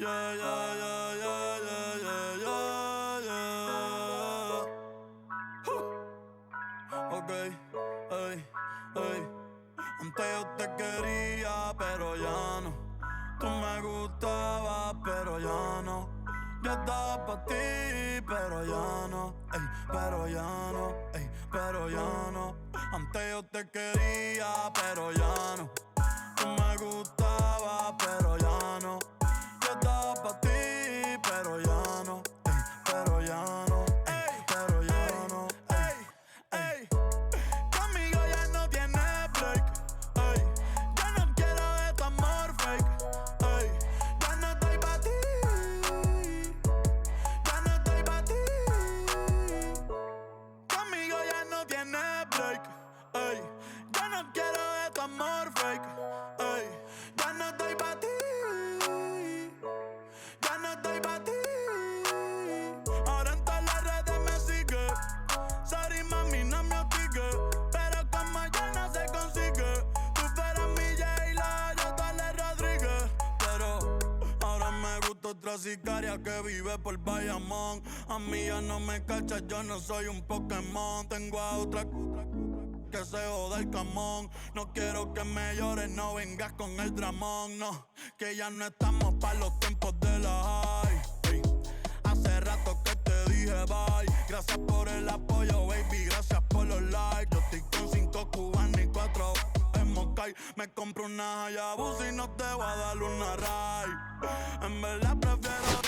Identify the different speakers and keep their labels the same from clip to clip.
Speaker 1: Yeah, yeah, yeah, yeah, yeah, yeah, yeah, yeah. Ok, ey, ey. Antes yo te quería, pero ya no. Tú me gustabas, pero ya no. Yo estaba pa' ti, pero ya no. Ey, pero ya no, ey, pero ya no. Antes yo te quería, pero ya no. Tú me gustabas, pero ya no. Yo estaba pa' ti, pero ya no. Ey, pero ya no, ey, pero ya no. Ey, ey. Conmigo ya no tienes break. Ey, ya no quiero de tu amor fake. Ey, ya no estoy pa' ti. Ya no estoy pa' ti. Conmigo ya no tienes break. Ey, ya no quiero de tu amor fake. Ey, ya no estoy pa' ti. Ya no estoy pa' ti. Ahora en todas las redes me sigue. Sorry mami, no me hostigues. Pero como ya no se consigue. Tú fueras mi J-Lo, yo Dale Rodríguez. Pero ahora me gusta otra sicaria que vive por Bayamón. A mí ya no me cachas, yo no soy un Pokémon. Tengo a otra que se joda el camón. No quiero que me llores, no vengas con el dramón. No, que ya no estamos pa' los tiempos de la high. Ey, hace rato que te dije bye. Gracias por el apoyo, baby, gracias por los likes. Yo estoy con 5 cubanos y 4 en Moscay. Me compro una Hayabusa y no te voy a dar una ride. En verdad prefiero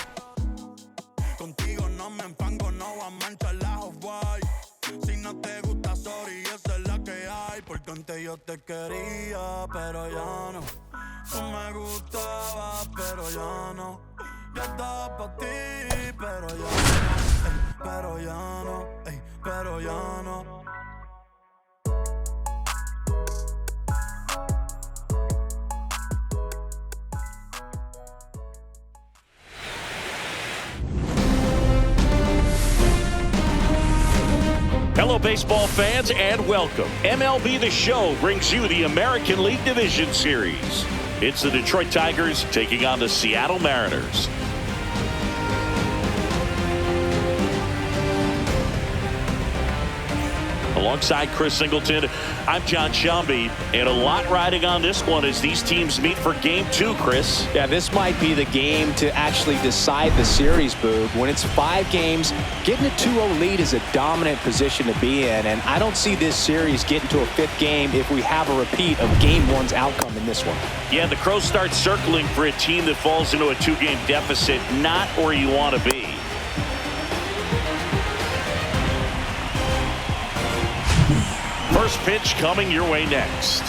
Speaker 1: contigo, no me enfango, no voy a manchar la off-white. Si no te gusta, sorry, esa es la que hay. Porque antes yo te quería, pero ya no. Tú me gustabas, pero ya no. Yo estaba pa' ti, pero ya no. Ey, pero ya no, ey, pero ya no.
Speaker 2: Hello, baseball fans, and welcome. MLB The Show brings you the American League Division Series. It's the Detroit Tigers taking on the Seattle Mariners. Alongside Chris Singleton, I'm John Shambi, and a lot riding on this one as these teams meet for Game 2, Chris.
Speaker 3: Yeah, this might be the game to actually decide the series, Boog. When it's 5 games, getting a 2-0 lead is a dominant position to be in, and I don't see this series getting to a 5th game if we have a repeat of Game 1's outcome in this one.
Speaker 2: Yeah, the Crows start circling for a team that falls into a 2-game deficit, not where you want to be. First pitch coming your way next.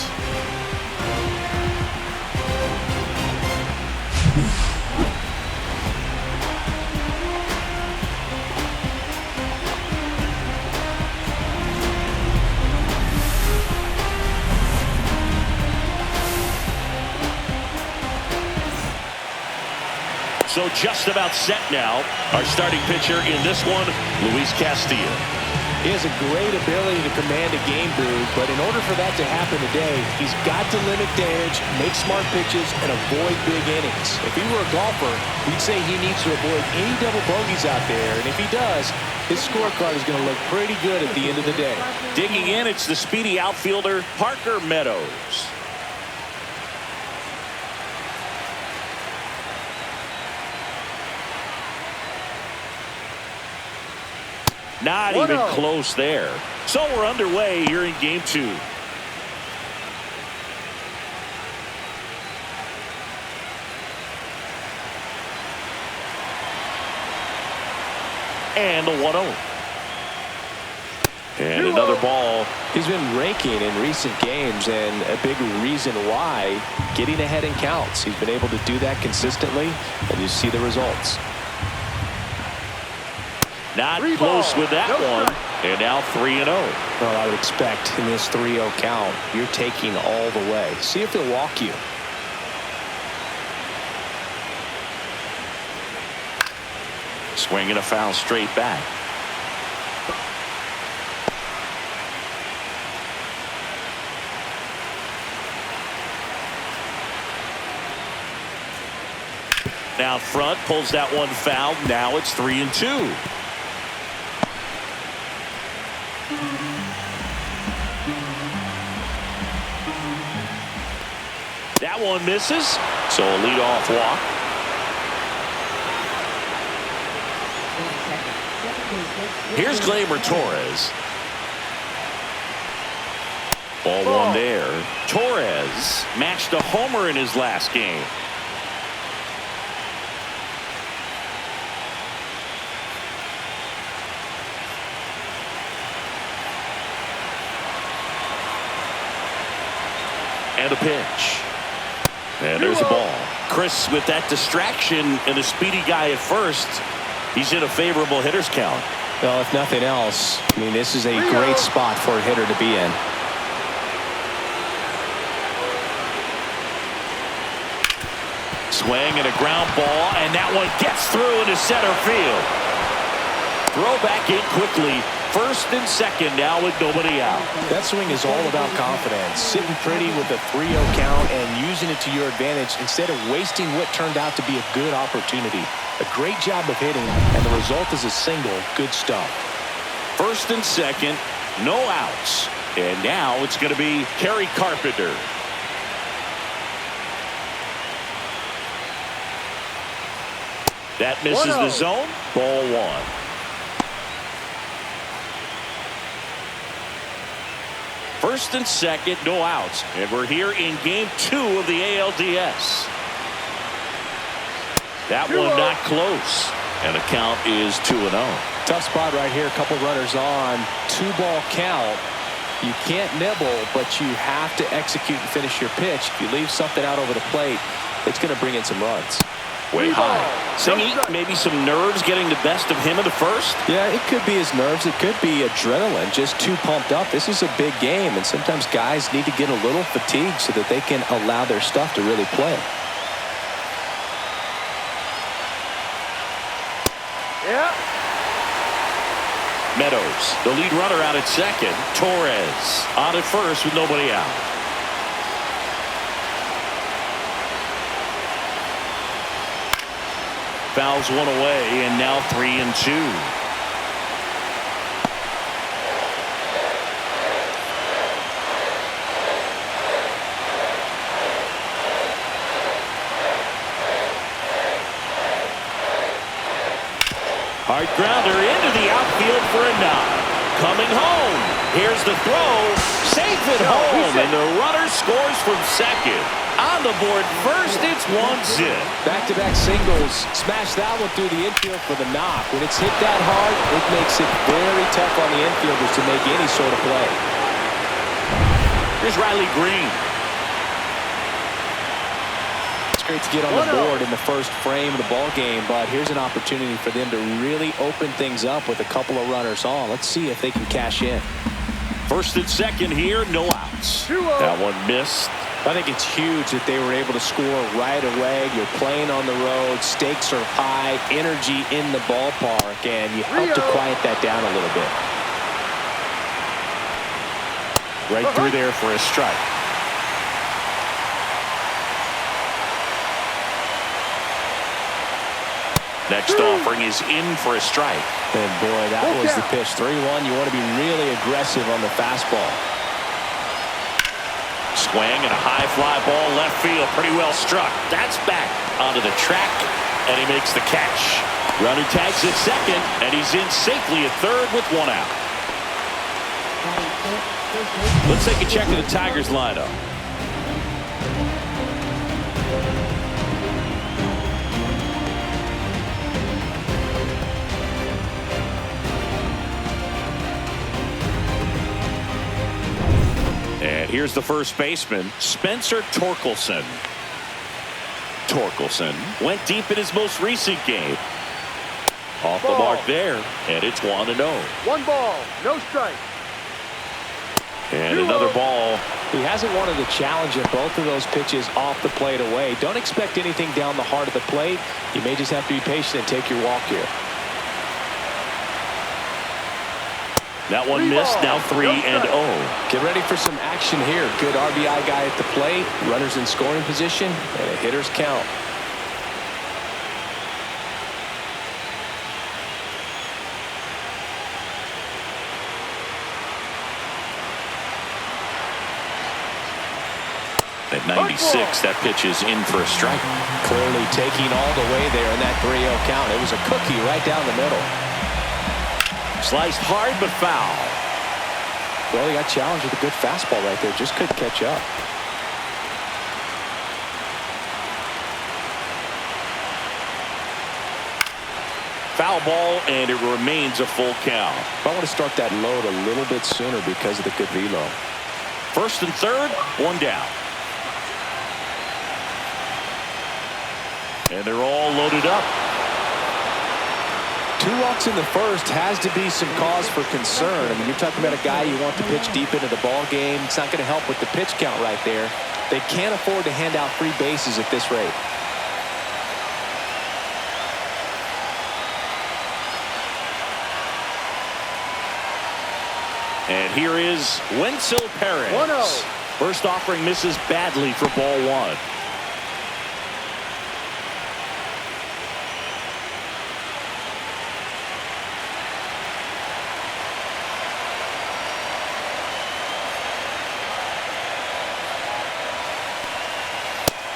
Speaker 2: So just about set now. Our starting pitcher in this one, Luis Castillo.
Speaker 3: He has a great ability to command a game, Boog, but in order for that to happen today, he's got to limit damage, make smart pitches, and avoid big innings. If he were a golfer, we'd say he needs to avoid any double bogeys out there, and if he does, his scorecard is going to look pretty good at the end of the day.
Speaker 2: Digging in, it's the speedy outfielder, Parker Meadows. Not even close there. So we're underway here in Game 2. And the 1-0. And another ball.
Speaker 3: He's been raking in recent games, and a big reason why, getting ahead in counts. He's been able to do that consistently, and you see the results.
Speaker 2: Not close with that one. And now 3-0.
Speaker 3: Well, I would expect in this 3-0 count, you're taking all the way. See if he'll walk you.
Speaker 2: Swinging a foul straight back. out front, pulls that one foul. Now it's 3-2. That one misses, so a leadoff walk. Here's Gleyber Torres. Ball one there. Torres matched a homer in his last game. And a pitch. And there's a ball. Chris, with that distraction and a speedy guy at first, he's in a favorable hitter's count.
Speaker 3: Well, if nothing else, I mean, this is a great spot for a hitter to be in.
Speaker 2: Swing and a ground ball, and that one gets through into center field. Throw back in quickly. First and second now with nobody out.
Speaker 3: That swing is all about confidence. Sitting pretty with a 3-0 count and using it to your advantage instead of wasting what turned out to be a good opportunity. A great job of hitting, and the result is a single. Good stuff.
Speaker 2: First and second, no outs. And now it's going to be Kerry Carpenter. That misses the zone. Ball one. First and second, no outs. And we're here in game 2 of the ALDS. That one not close. And the count is 2-0.
Speaker 3: Tough spot right here. A couple runners on. 2-ball count. You can't nibble, but you have to execute and finish your pitch. If you leave something out over the plate, it's going to bring in some runs.
Speaker 2: Way high. Singy, maybe some nerves getting the best of him in the first?
Speaker 3: Yeah, it could be his nerves. It could be adrenaline, just too pumped up. This is a big game, and sometimes guys need to get a little fatigued so that they can allow their stuff to really play.
Speaker 4: Yeah.
Speaker 2: Meadows, the lead runner out at second. Torres on at first with nobody out. Fouls one away, and now 3-2. Hard grounder into the outfield for a knock. Coming home. Here's the throw. Safe at home, and the runner scores from second. On the board first, it's 1-0.
Speaker 3: Back-to-back singles. Smash that one through the infield for the knock. When it's hit that hard, it makes it very tough on the infielders to make any sort of play.
Speaker 2: Here's Riley Green.
Speaker 3: It's great to get on the board in the first frame of the ball game, but here's an opportunity for them to really open things up with a couple of runners on. Let's see if they can cash in.
Speaker 2: First and second here, no outs. That one missed.
Speaker 3: I think it's huge that they were able to score right away. You're playing on the road. Stakes are high. Energy in the ballpark. And you help to quiet that down a little bit.
Speaker 2: Right through there for a strike. Next offering is in for a strike.
Speaker 3: And boy, that was the pitch. 3-1. You want to be really aggressive on the fastball.
Speaker 2: Swing and a high fly ball left field. Pretty well struck. That's back onto the track, and he makes the catch. Runner tags at second, and he's in safely at third with one out. Let's take a check of the Tigers lineup. And here's the first baseman, Spencer Torkelson. Torkelson went deep in his most recent game. Off the mark there, and it's 1-0.
Speaker 4: 1 ball, no strike.
Speaker 2: And another ball.
Speaker 3: He hasn't wanted to challenge in both of those pitches off the plate away. Don't expect anything down the heart of the plate. You may just have to be patient and take your walk here.
Speaker 2: That one missed, now 3-0.
Speaker 3: Get ready for some action here. Good RBI guy at the plate, runners in scoring position, and a hitter's count.
Speaker 2: At 96, that pitch is in for a strike.
Speaker 3: Clearly taking all the way there in that 3-0 count. It was a cookie right down the middle.
Speaker 2: Sliced hard but foul.
Speaker 3: Well, he got challenged with a good fastball right there. Just couldn't catch up.
Speaker 2: Foul ball, and it remains a full count.
Speaker 3: I want to start that load a little bit sooner because of the good velo.
Speaker 2: First and third, one down. And they're all loaded up.
Speaker 3: 2 walks in the first has to be some cause for concern. I mean, you're talking about a guy you want to pitch deep into the ball game. It's not going to help with the pitch count right there. They can't afford to hand out free bases at this rate.
Speaker 2: And here is Wenzel Perez.
Speaker 4: 1-0.
Speaker 2: First offering misses badly for ball one.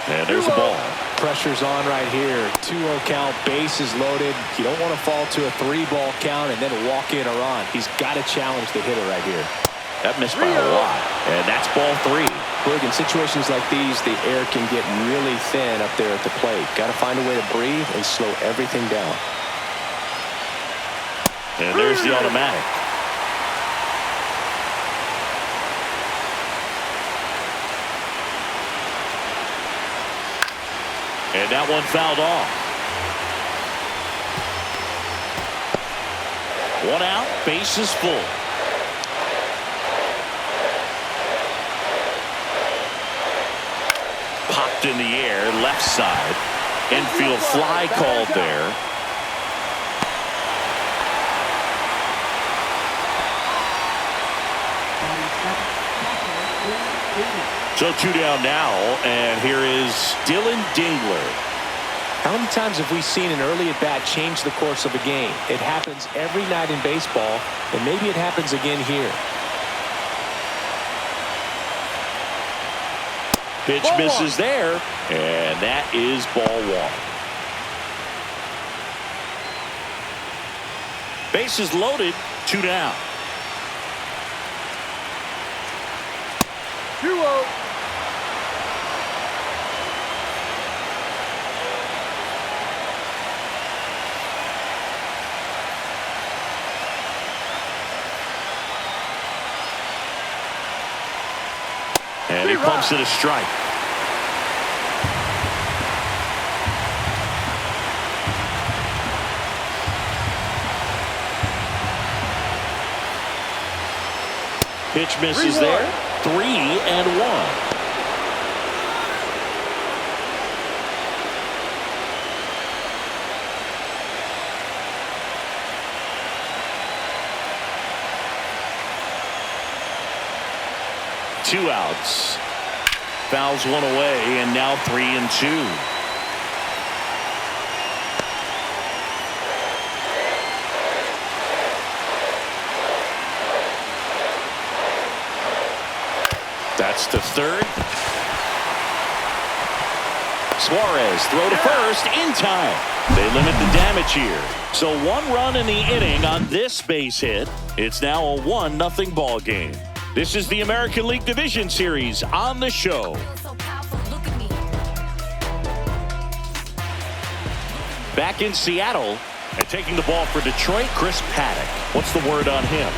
Speaker 2: And there's a ball.
Speaker 3: Pressure's on right here. 2-0 count, bases loaded. You don't want to fall to a 3-ball count and then walk in or on. He's got to challenge the hitter right here.
Speaker 2: That missed by a lot. And that's ball 3.
Speaker 3: Look, in situations like these, the air can get really thin up there at the plate. Got to find a way to breathe and slow everything down.
Speaker 2: And there's the automatic. And that one fouled off. 1 out, base is full. Popped in the air, left side. Infield fly called there. So 2 down now, and here is Dylan Dingler.
Speaker 3: How many times have we seen an early at-bat change the course of a game? It happens every night in baseball, and maybe it happens again here.
Speaker 2: Pitch misses there, and that is ball 1. Bases loaded, 2 down.
Speaker 4: 2-0.
Speaker 2: And he pumps it a strike. Pitch misses there. 3-1. Two outs. Fouls one away, and now 3-2. That's to third. Suarez throw to first in time. They limit the damage here. So 1 run in the inning on this base hit. It's now a 1-0 ball game. This is the American League Division Series on the show. Back in Seattle and taking the ball for Detroit, Chris Paddack. What's the word on him?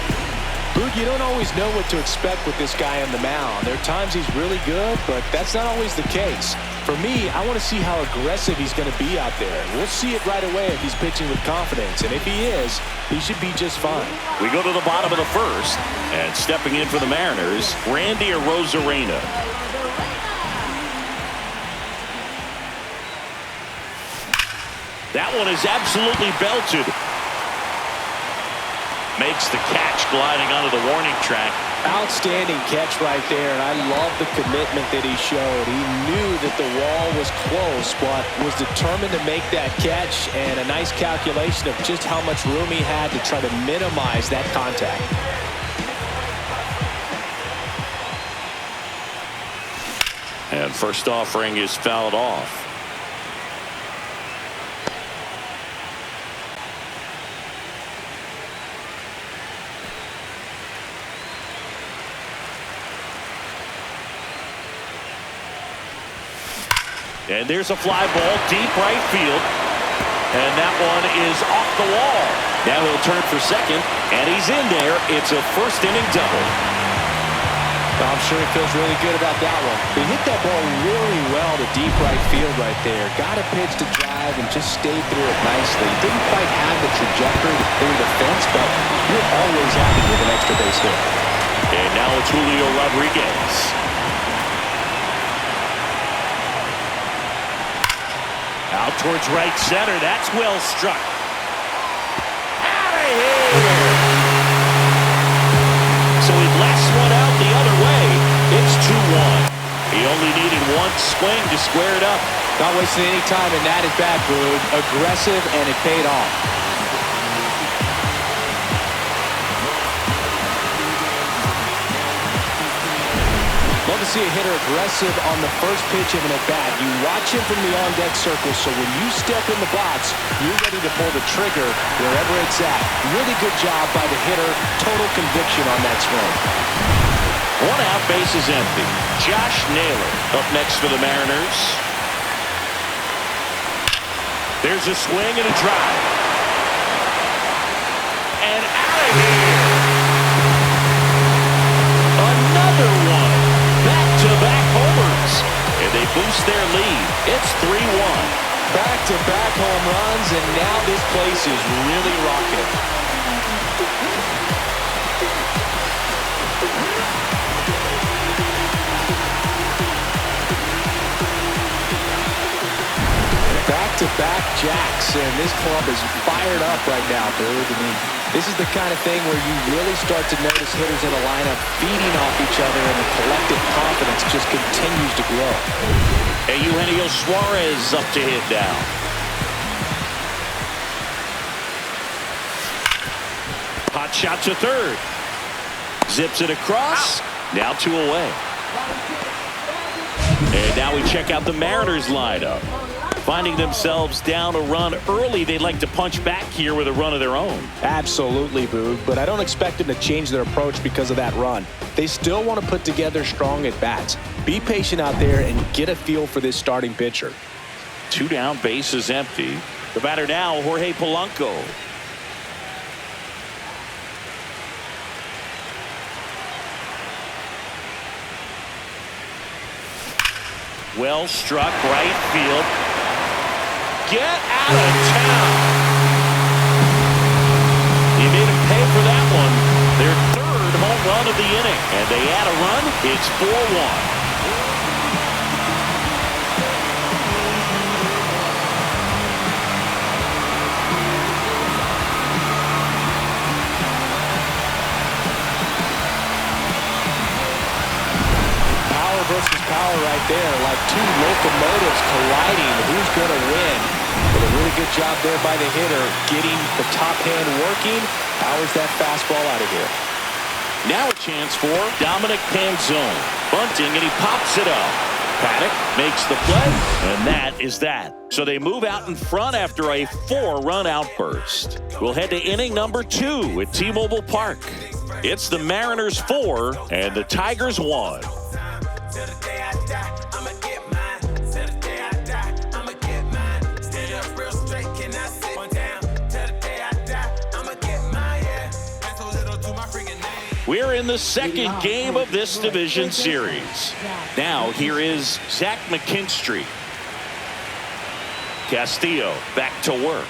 Speaker 3: Boog, you don't always know what to expect with this guy on the mound. There are times he's really good, but that's not always the case. For me, I want to see how aggressive he's going to be out there. We'll see it right away if he's pitching with confidence, and if he is, he should be just fine.
Speaker 2: We go to the bottom of the first, and stepping in for the Mariners, Randy Arozarena. That one is absolutely belted. Makes the catch gliding onto the warning track.
Speaker 3: Outstanding catch right there, and I love the commitment that he showed. He knew that the wall was close, but was determined to make that catch, and a nice calculation of just how much room he had to try to minimize that contact.
Speaker 2: And first offering is fouled off. And there's a fly ball deep right field. And that one is off the wall. Now he'll turn for second, and he's in there. It's a first inning double.
Speaker 3: I'm sure he feels really good about that one. He hit that ball really well to deep right field right there. Got a pitch to drive and just stayed through it nicely. Didn't quite have the trajectory to clear the fence, but you're always happy with an extra base hit.
Speaker 2: And now it's Julio Rodriguez. Out towards right center. That's well struck. Out of here. So he lasts one out the other way. It's 2-1. He only needed one swing to square it up.
Speaker 3: Not wasting any time in that at bat, Boog. Aggressive, and it paid off. Love to see a hitter aggressive on the first pitch of an at-bat. You watch him from the on-deck circle, so when you step in the box, you're ready to pull the trigger wherever it's at. Really good job by the hitter. Total conviction on that swing.
Speaker 2: One out, base is empty. Josh Naylor up next for the Mariners. There's a swing and a drive. And out of here. Another one. Back-to-back homers. And they boost their lead. It's 3-1.
Speaker 3: Back-to-back home runs, and now this place is really rocking. Back-to-back jacks, and this club is fired up right now, dude. I mean, this is the kind of thing where you really start to notice hitters in a lineup feeding off each other, and the collective confidence just continues to grow.
Speaker 2: And Eugenio Suarez up to hit now. Hot shot to third. Zips it across. Now 2 away. And now we check out the Mariners lineup. Finding themselves down a run early, they'd like to punch back here with a run of their own.
Speaker 3: Absolutely, Boog, but I don't expect them to change their approach because of that run. They still want to put together strong at-bats. Be patient out there and get a feel for this starting pitcher.
Speaker 2: 2 down, base is empty. The batter now, Jorge Polanco. Well struck, right field. Get out of town. He made him pay for that one. Their 3rd home run of the inning. And they add a run. It's 4-1.
Speaker 3: Power versus power right there. Like 2 locomotives colliding. Who's going to win? But a really good job there by the hitter, getting the top hand working. Powers that fastball out of here.
Speaker 2: Now a chance for Dominic Panzone. Bunting, and he pops it up. Paddack makes the play, and that is that. So they move out in front after a 4-run outburst. We'll head to inning number 2 at T-Mobile Park. It's the Mariners 4 and the Tigers 1. We're in the second game of this division series. Now here is Zach McKinstry. Castillo back to work.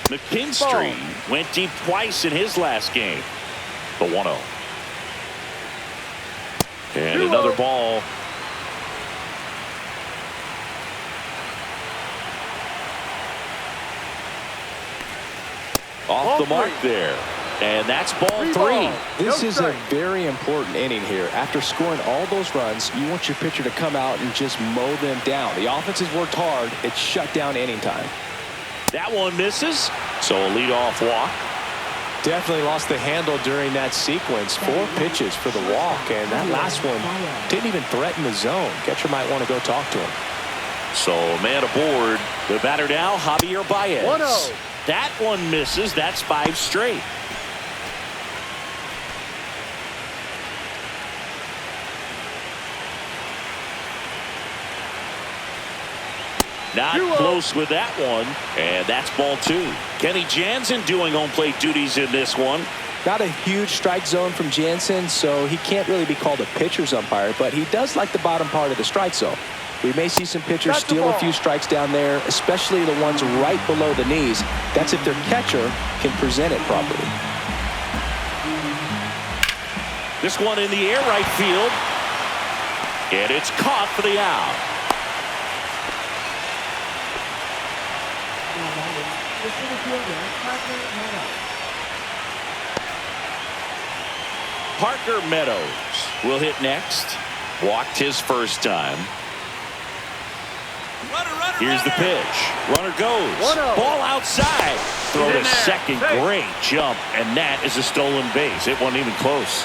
Speaker 2: McKinstry went deep twice in his last game. The 1-0. And another ball. Off the mark there. And that's ball 3.
Speaker 3: This is a very important inning here. After scoring all those runs, you want your pitcher to come out and just mow them down. The offense has worked hard. It's shut down inning time.
Speaker 2: That one misses. So a leadoff walk.
Speaker 3: Definitely lost the handle during that sequence. 4 pitches for the walk, and that last one didn't even threaten the zone. Catcher might want to go talk to him.
Speaker 2: So man aboard. The batter now, Javier Baez.
Speaker 4: 1-0.
Speaker 2: That one misses. That's 5 straight. Not close with that one, and that's ball 2. Kenny Jansen doing home plate duties in this one.
Speaker 3: Not a huge strike zone from Jansen, so he can't really be called a pitcher's umpire, but he does like the bottom part of the strike zone. We may see some pitchers steal a few strikes down there, especially the ones right below the knees. That's if their catcher can present it properly.
Speaker 2: This one in the air, right field, and it's caught for the out. Parker Meadows will hit next. Walked his first time. Here's the pitch. Runner goes. Ball outside. Throw to second. Great jump. And that is a stolen base. It wasn't even close.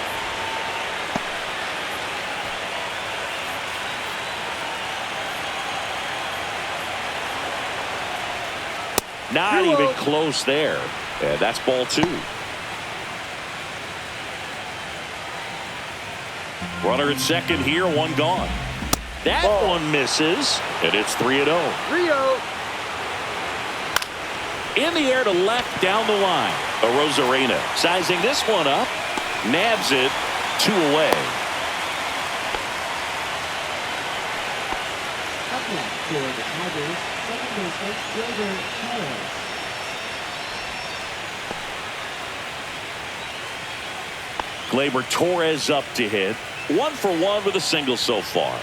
Speaker 2: Not even close there. And that's ball 2. Runner at second here, 1 gone. That one misses, and it's 3-0.
Speaker 4: 3-0.
Speaker 2: In the air to left down the line. Arozarena sizing this one up. Nabs it. 2 away. Gleyber Torres up to hit. 1 for 1 with a single so far.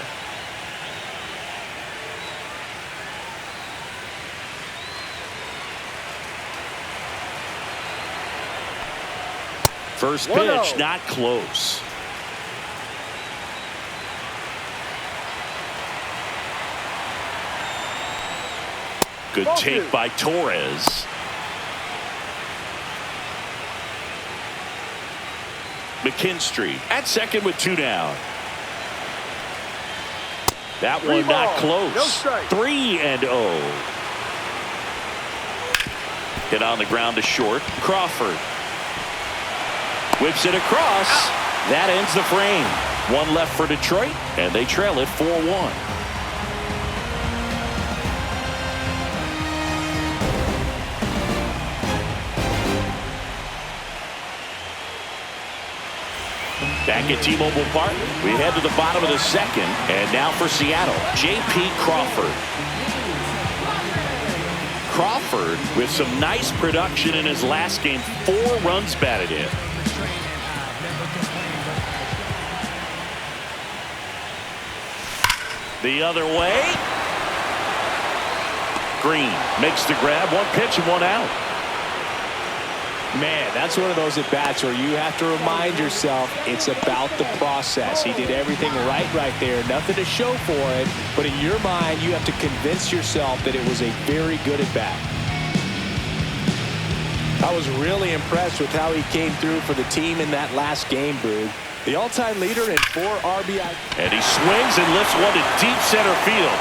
Speaker 2: First pitch, not close. Good take by Torres. McKinstry at second with 2 down. That one not close. 3-0. Hit on the ground to short. Crawford whips it across. That ends the frame. 1 left for Detroit, and they trail it 4-1. Back at T-Mobile Park, we head to the bottom of the second, and now for Seattle, J.P. Crawford. Crawford with some nice production in his last game. 4 runs batted in. The other way. Green makes the grab. 1 pitch and 1 out.
Speaker 3: Man, that's one of those at-bats where you have to remind yourself it's about the process. He did everything right there. Nothing to show for it. But in your mind, you have to convince yourself that it was a very good at-bat. I was really impressed with how he came through for the team in that last game, Boog. The all-time leader in 4 RBI.
Speaker 2: And he swings and lifts one to deep center field.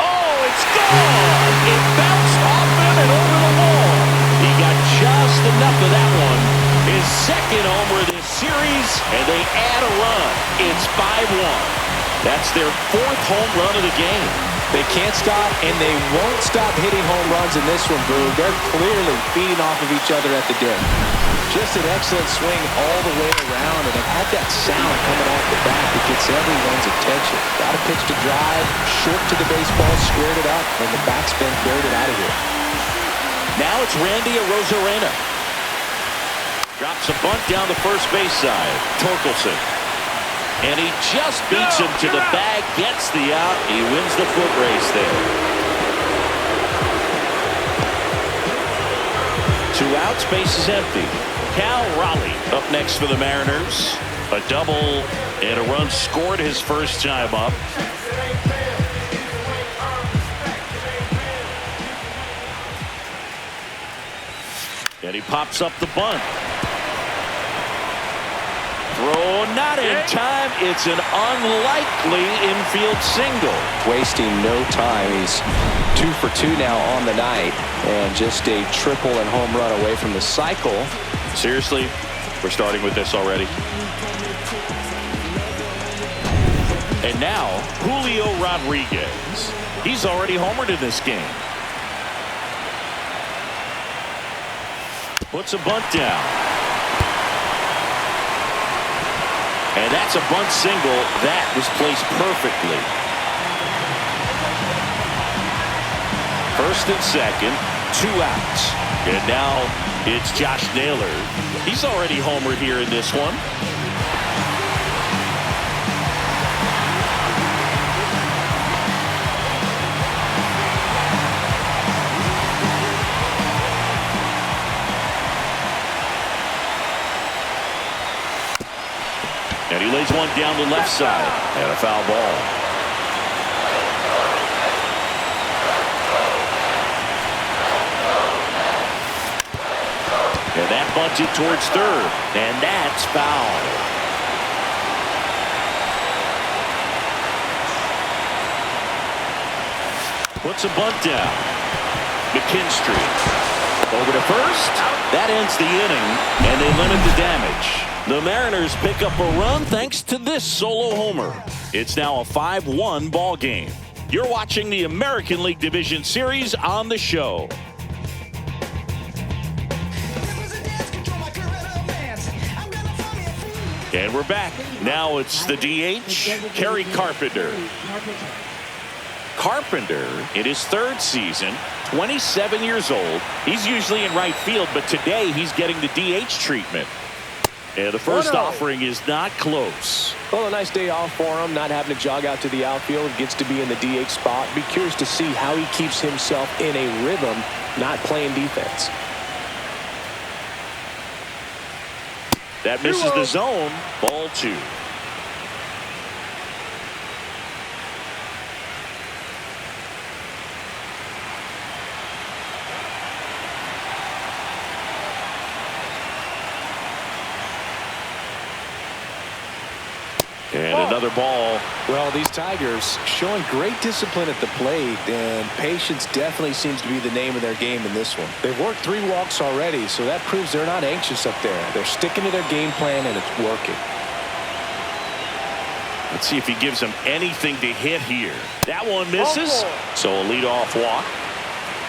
Speaker 2: Oh, it's gone! It bounced off him and over the wall. He got just enough of that one. His second homer this series, and they add a run. It's 5-1. That's their 4th home run of the game.
Speaker 3: They can't stop, and they won't stop hitting home runs in this one, Boog. They're clearly feeding off of each other at the dip. Just an excellent swing all the way around, and it had that sound coming off the bat that gets everyone's attention. Got a pitch to drive, short to the baseball, squared it up, and the backspin carried it out of here.
Speaker 2: Now it's Randy Arozarena. Drops a bunt down the first base side. Torkelson. And he just beats him to the bag, gets the out. He wins the foot race there. 2 outs, base is empty. Cal Raleigh up next for the Mariners. A double and a run scored his first time up. And he pops up the bunt. Throw not in time. It's an unlikely infield single.
Speaker 3: Wasting no time. He's 2 for 2 now on the night. And just a triple and home run away from the cycle.
Speaker 2: Seriously, we're starting with this already. And now, Julio Rodriguez. He's already homered in this game. Puts a bunt down. And that's a bunt single. That was placed perfectly. First and second, 2 outs. And now it's Josh Naylor. He's already homered here in this one. And he lays one down the left side. And a foul ball. And that bunted towards third. And that's foul. Puts a bunt down. McKinstry. Over to first. That ends the inning. And they limit the damage. The Mariners pick up a run thanks to this solo homer. It's now a 5-1 ball game. You're watching the American League Division Series on the show. And we're back. Now it's the DH, Kerry Carpenter. Carpenter, in his 3rd season, 27 years old. He's usually in right field, but today he's getting the DH treatment. And the first offering is not close.
Speaker 3: Well, a nice day off for him, not having to jog out to the outfield. Gets to be in the DH spot. Be curious to see how he keeps himself in a rhythm, not playing defense.
Speaker 2: That misses the zone. Ball 2. And another ball.
Speaker 3: Well, these Tigers showing great discipline at the plate, and patience definitely seems to be the name of their game in this one. They've worked 3 walks already, so that proves they're not anxious up there. They're sticking to their game plan, and it's working.
Speaker 2: Let's see if he gives them anything to hit here. That one misses. So a leadoff walk.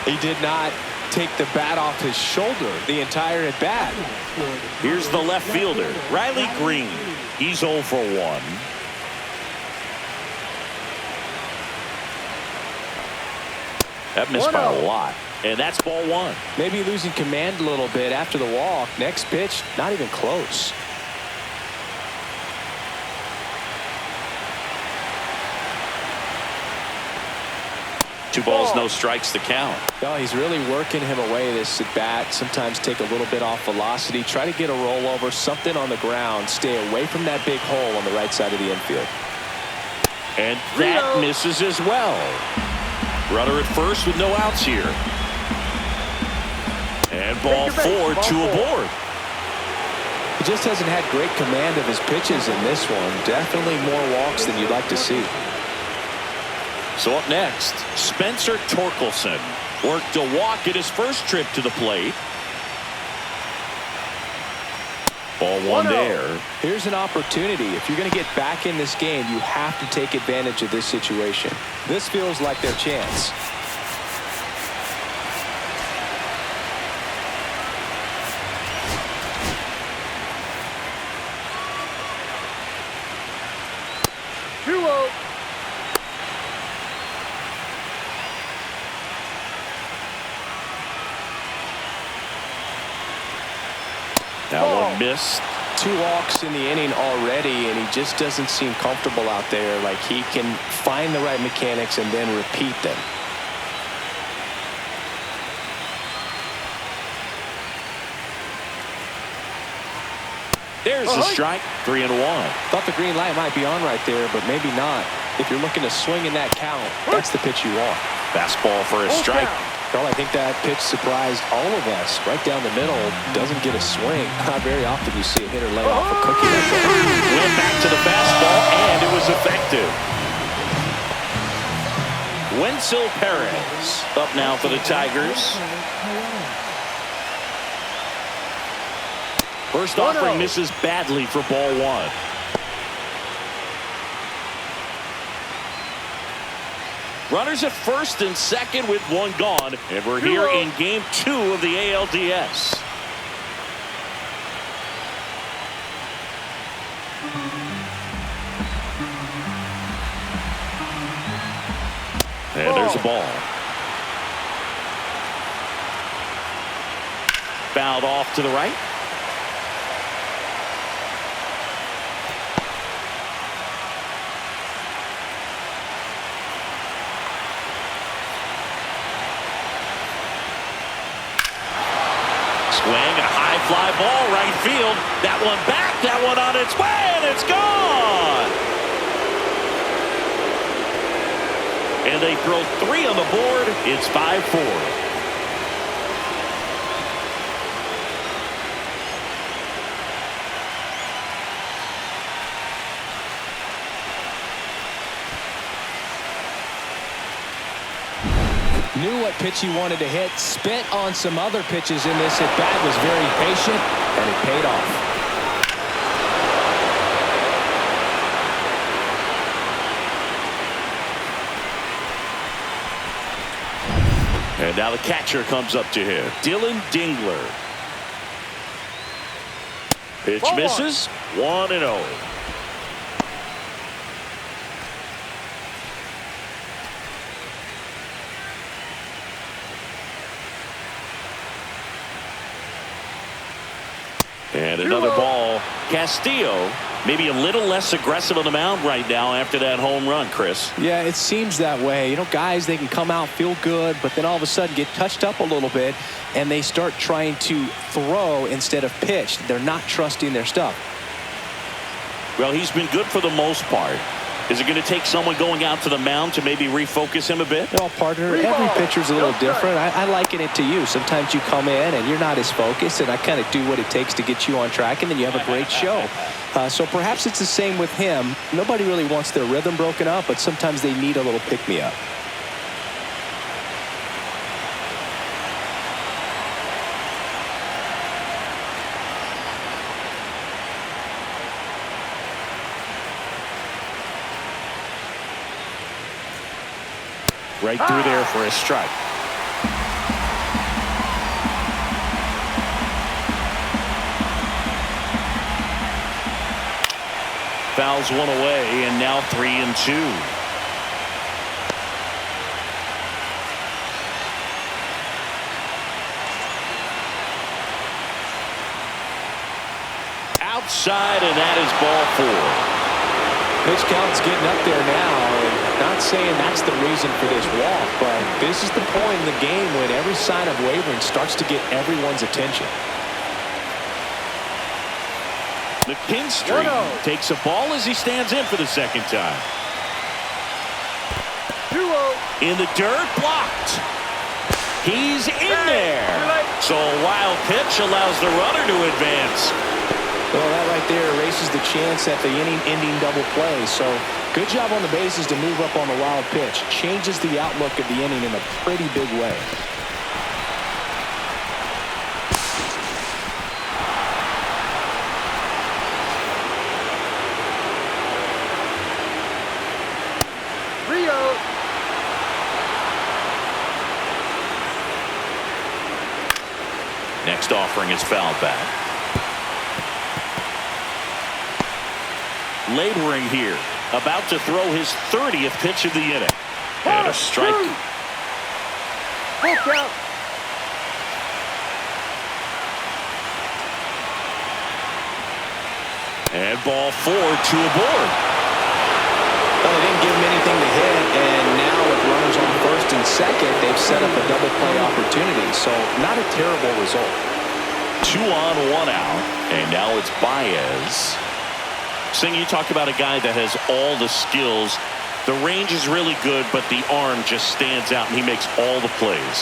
Speaker 3: He did not take the bat off his shoulder the entire at bat.
Speaker 2: Here's the left fielder, Riley Green. He's 0 for 1. That missed by a lot. And that's ball 1.
Speaker 3: Maybe losing command a little bit after the walk. Next pitch, not even close.
Speaker 2: Two balls, no strikes to count.
Speaker 3: Oh, he's really working him away this at bat. Sometimes take a little bit off velocity. Try to get a rollover, something on the ground. Stay away from that big hole on the right side of the infield.
Speaker 2: And that misses as well. Runner at first with no outs here. And ball 4, 2 aboard.
Speaker 3: He just hasn't had great command of his pitches in this one. Definitely more walks than you'd like to see.
Speaker 2: So up next, Spencer Torkelson worked a walk at his first trip to the plate. Ball 1 there.
Speaker 3: Here's an opportunity. If you're going to get back in this game, you have to take advantage of this situation. This feels like their chance.
Speaker 2: That one missed.
Speaker 3: 2 walks in the inning already, and he just doesn't seem comfortable out there. Like he can find the right mechanics and then repeat them.
Speaker 2: There's the strike. 3-1.
Speaker 3: Thought the green light might be on right there, but maybe not. If you're looking to swing in that count, that's the pitch you want.
Speaker 2: Fastball for a strike.
Speaker 3: Well, I think that pitch surprised all of us. Right down the middle, doesn't get a swing. Not very often you see a hitter lay off a cookie like that.
Speaker 2: Went back to the fastball, and it was effective. Wenzel Perez up now for the Tigers. First offering misses badly for ball one. Runners at first and second with one gone, and we're here in game 2 of the ALDS. And there's a ball. Fouled off to the right. Swing, a high fly ball, right field. That one back, that one on its way, and it's gone. And they throw 3 on the board. It's 5-4.
Speaker 3: Knew what pitch he wanted to hit, spent on some other pitches in this at bat, was very patient, and it paid off.
Speaker 2: And now the catcher comes up to him, Dylan Dingler. Pitch misses, 1-0. And another ball. Castillo maybe a little less aggressive on the mound right now after that home run, Chris.
Speaker 3: Yeah, it seems that way. You know, guys, they can come out, feel good, but then all of a sudden get touched up a little bit, and they start trying to throw instead of pitch. They're not trusting their stuff.
Speaker 2: Well, he's been good for the most part. Is it going to take someone going out to the mound to maybe refocus him a bit?
Speaker 3: No, partner, every pitcher's a little different. I liken it to you. Sometimes you come in and you're not as focused, and I kind of do what it takes to get you on track, and then you have a great show. So perhaps it's the same with him. Nobody really wants their rhythm broken up, but sometimes they need a little pick-me-up.
Speaker 2: Right through there for a strike. Fouls one away, and now 3-2. Outside, and that is ball 4.
Speaker 3: Pitch count's getting up there now, and not saying that's the reason for this walk, but this is the point in the game when every sign of wavering starts to get everyone's attention.
Speaker 2: McKinstry takes a ball as he stands in for the second time.
Speaker 4: 2-0.
Speaker 2: In the dirt, blocked. He's in there. So a wild pitch allows the runner to advance.
Speaker 3: Well, that right there erases the chance at the inning-ending double play. So good job on the bases to move up on the wild pitch. Changes the outlook of the inning in a pretty big way.
Speaker 4: Rio.
Speaker 2: Next offering is fouled back. Laboring here, about to throw his 30th pitch of the inning. And a strike.
Speaker 4: Full count.
Speaker 2: And ball 4, 2 aboard.
Speaker 3: Well, they didn't give him anything to hit, and now with runners on first and second, they've set up a double play opportunity. So not a terrible result.
Speaker 2: 2 on, 1 out. And now it's Baez. Sing, you talk about a guy that has all the skills The range is really good, but the arm just stands out, and he makes all the plays.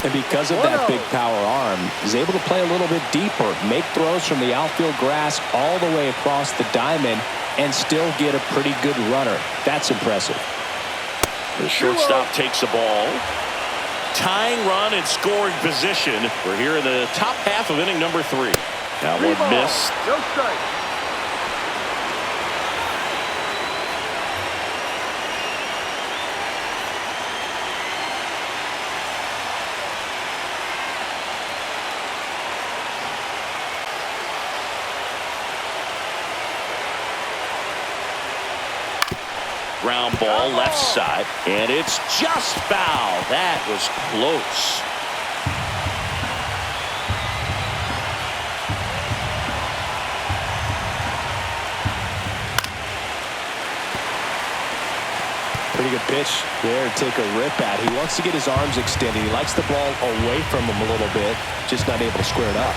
Speaker 3: And because of that big power arm, he's able to play a little bit deeper, make throws from the outfield grass all the way across the diamond, and still get a pretty good runner. That's impressive.
Speaker 2: The shortstop takes the ball. Tying run in scoring position. We're here in the top half of inning number 3. That one missed.
Speaker 4: No strike.
Speaker 2: Ground ball left side, and it's just foul. That was close.
Speaker 3: Pretty good pitch there to take a rip at. He wants to get his arms extended. He likes the ball away from him a little bit, just not able to square it up.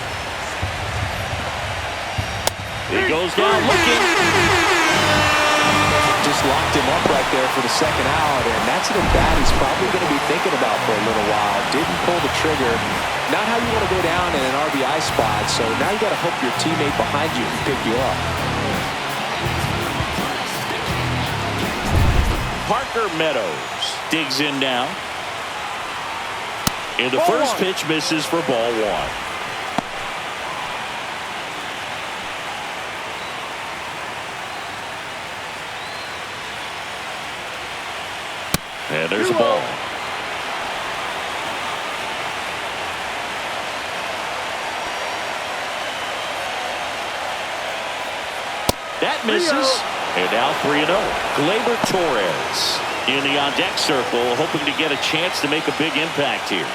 Speaker 2: He goes down looking.
Speaker 3: Just locked him up right there for the second out, and that's an at-bat he's probably going to be thinking about for a little while. Didn't pull the trigger. Not how you want to go down in an RBI spot, so now you got to hope your teammate behind you can pick you up.
Speaker 2: Parker Meadows digs in now. And the first pitch misses for ball 1. And there's a ball. That misses. And now 3-0. Gleyber Torres in the on-deck circle, hoping to get a chance to make a big impact here.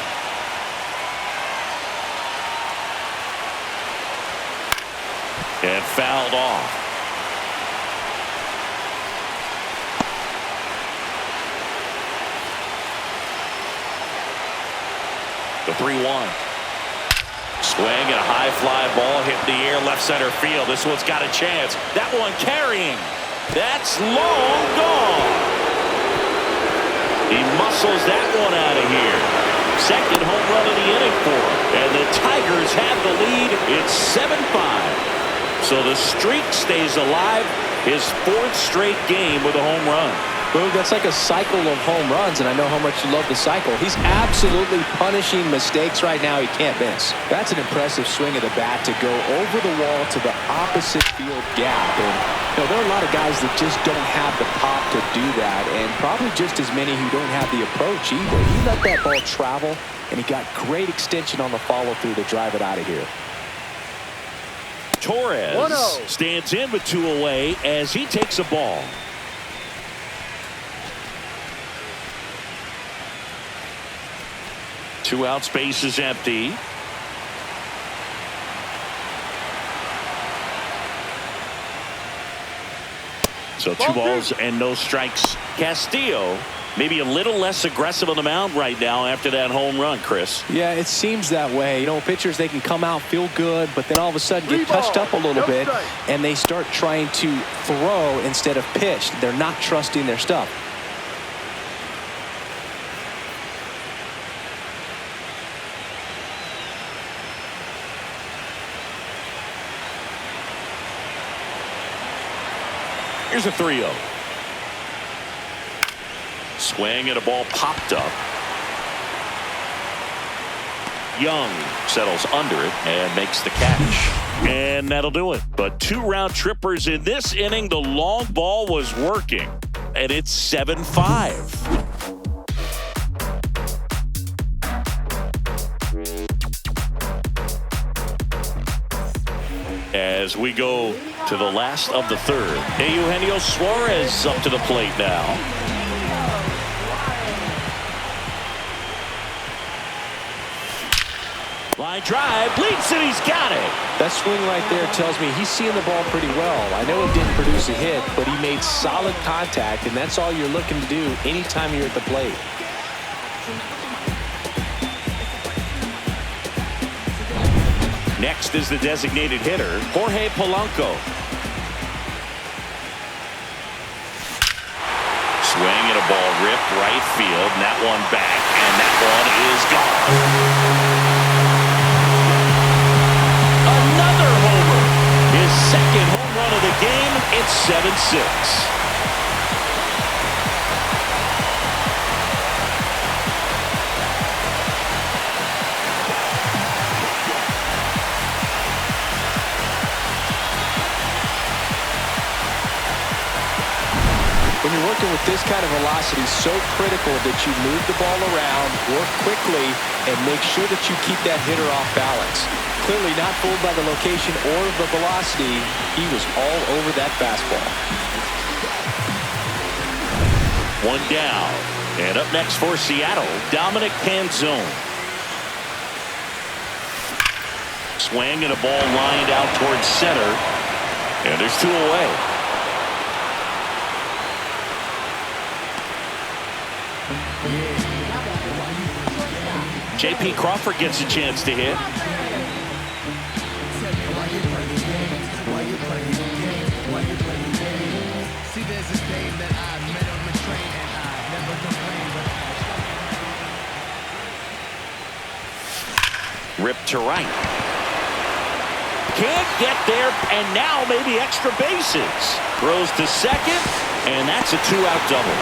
Speaker 2: And fouled off. The 3-1. Swing and a high fly ball hit in the air left center field. This one's got a chance. That one carrying. That's long gone. He muscles that one out of here. Second home run of the inning for him. And the Tigers have the lead. It's 7-5. So the streak stays alive. His 4th straight game with a home run.
Speaker 3: Boog, that's like a cycle of home runs, and I know how much you love the cycle. He's absolutely punishing mistakes right now he can't miss. That's an impressive swing of the bat to go over the wall to the opposite field gap. And you know, there are a lot of guys that just don't have the pop to do that, and probably just as many who don't have the approach either. He let that ball travel, and he got great extension on the follow-through to drive it out of here.
Speaker 2: Torres stands in with 2 away as he takes a ball. Two out, space is empty. So 2 balls and no strikes. Castillo maybe a little less aggressive on the mound right now after that home run, Chris.
Speaker 3: Yeah, it seems that way. You know, pitchers, they can come out, feel good, but then all of a sudden get touched up a little bit, and they start trying to throw instead of pitch. They're not trusting their stuff.
Speaker 2: Here's a 3-0. Swing and a ball popped up. Young settles under it and makes the catch. And that'll do it. But 2 round trippers in this inning. The long ball was working. And it's 7-5. As we go to the last of the 3rd. Eugenio Suarez up to the plate now. Line drive, leaps it, he's got it.
Speaker 3: That swing right there tells me he's seeing the ball pretty well. I know it didn't produce a hit, but he made solid contact, and that's all you're looking to do anytime you're at the plate. Next is the designated hitter, Jorge Polanco.
Speaker 2: Swing and a ball ripped right field, and that one back, and that one is gone. Another homer. His second home run of the game. It's 7-6.
Speaker 3: When you're working with this kind of velocity, so critical that you move the ball around, work quickly, and make sure that you keep that hitter off balance. Clearly not fooled by the location or the velocity. He was all over that fastball.
Speaker 2: One down. And up next for Seattle, Dominic Canzone. Swing and a ball lined out towards center. And there's two away. J.P. Crawford gets a chance to hit. Ripped to right. Can't get there, and now maybe extra bases. Throws to second, and that's a two-out double.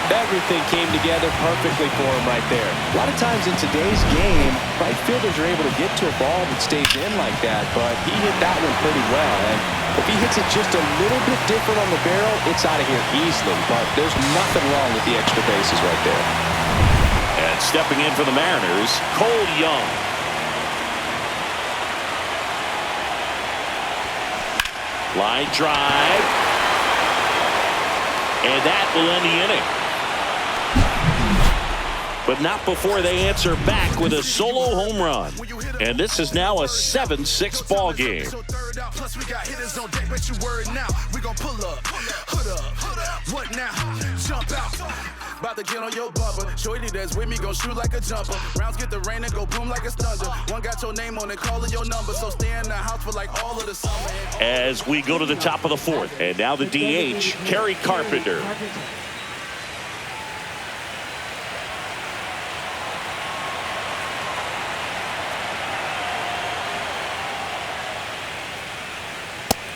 Speaker 3: Everything came together perfectly for him right there. A lot of times in today's game, right fielders are able to get to a ball that stays in like that, but he hit that one pretty well. And if he hits it just a little bit different on the barrel, it's out of here easily. But there's nothing wrong with the extra bases right there.
Speaker 2: And stepping in for the Mariners, Cole Young. Line drive. And that will end the inning. But not before they answer back with a solo home run. And this is now a 7-6 ball game.
Speaker 1: Plus we got hitters on deck, bet you word now. We gon' pull up, hood up, what now? Jump out, about to get on your bumper. Shorty that's with me gon' shoot like a jumper. Rounds get the rain and go boom like a thunder. One got your name on it, calling your number. So stay in the house for like all of the summer.
Speaker 2: As we go to the top of the fourth, and now the DH, Kerry Carpenter.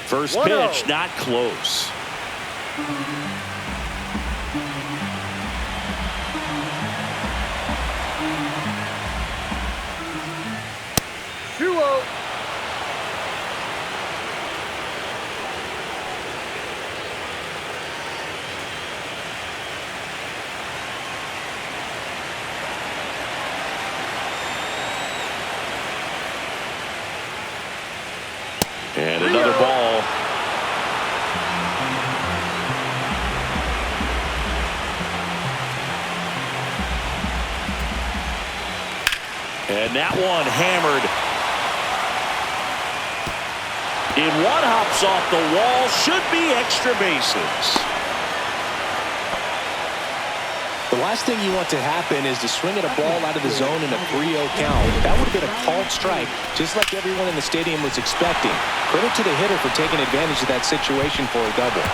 Speaker 2: First pitch, not close.
Speaker 4: 2-0.
Speaker 2: And another ball. And that one hammered. In one hops off the wall, should be extra bases.
Speaker 3: The last thing you want to happen is to swing at a ball out of the zone in a 3-0 count. That would have been a called strike, just like everyone in the stadium was expecting. Credit to the hitter for taking advantage of that situation for a double.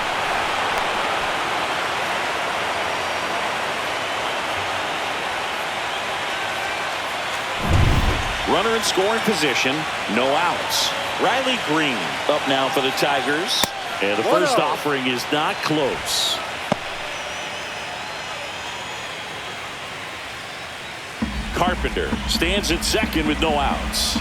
Speaker 2: Runner in scoring position, no outs. Riley Green up now for the Tigers. And the first offering is not close. Carpenter stands at second with no outs.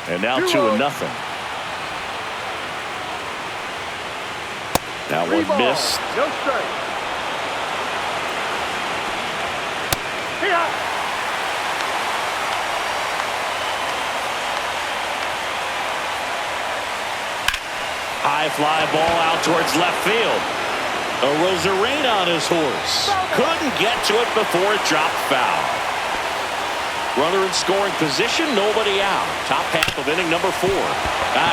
Speaker 2: And now 2-0. That one missed.
Speaker 4: No strike. Here.
Speaker 2: High fly ball out towards left field. A Rosarena on his horse. Couldn't get to it before it dropped foul. Runner in scoring position, nobody out. Top half of inning number 4.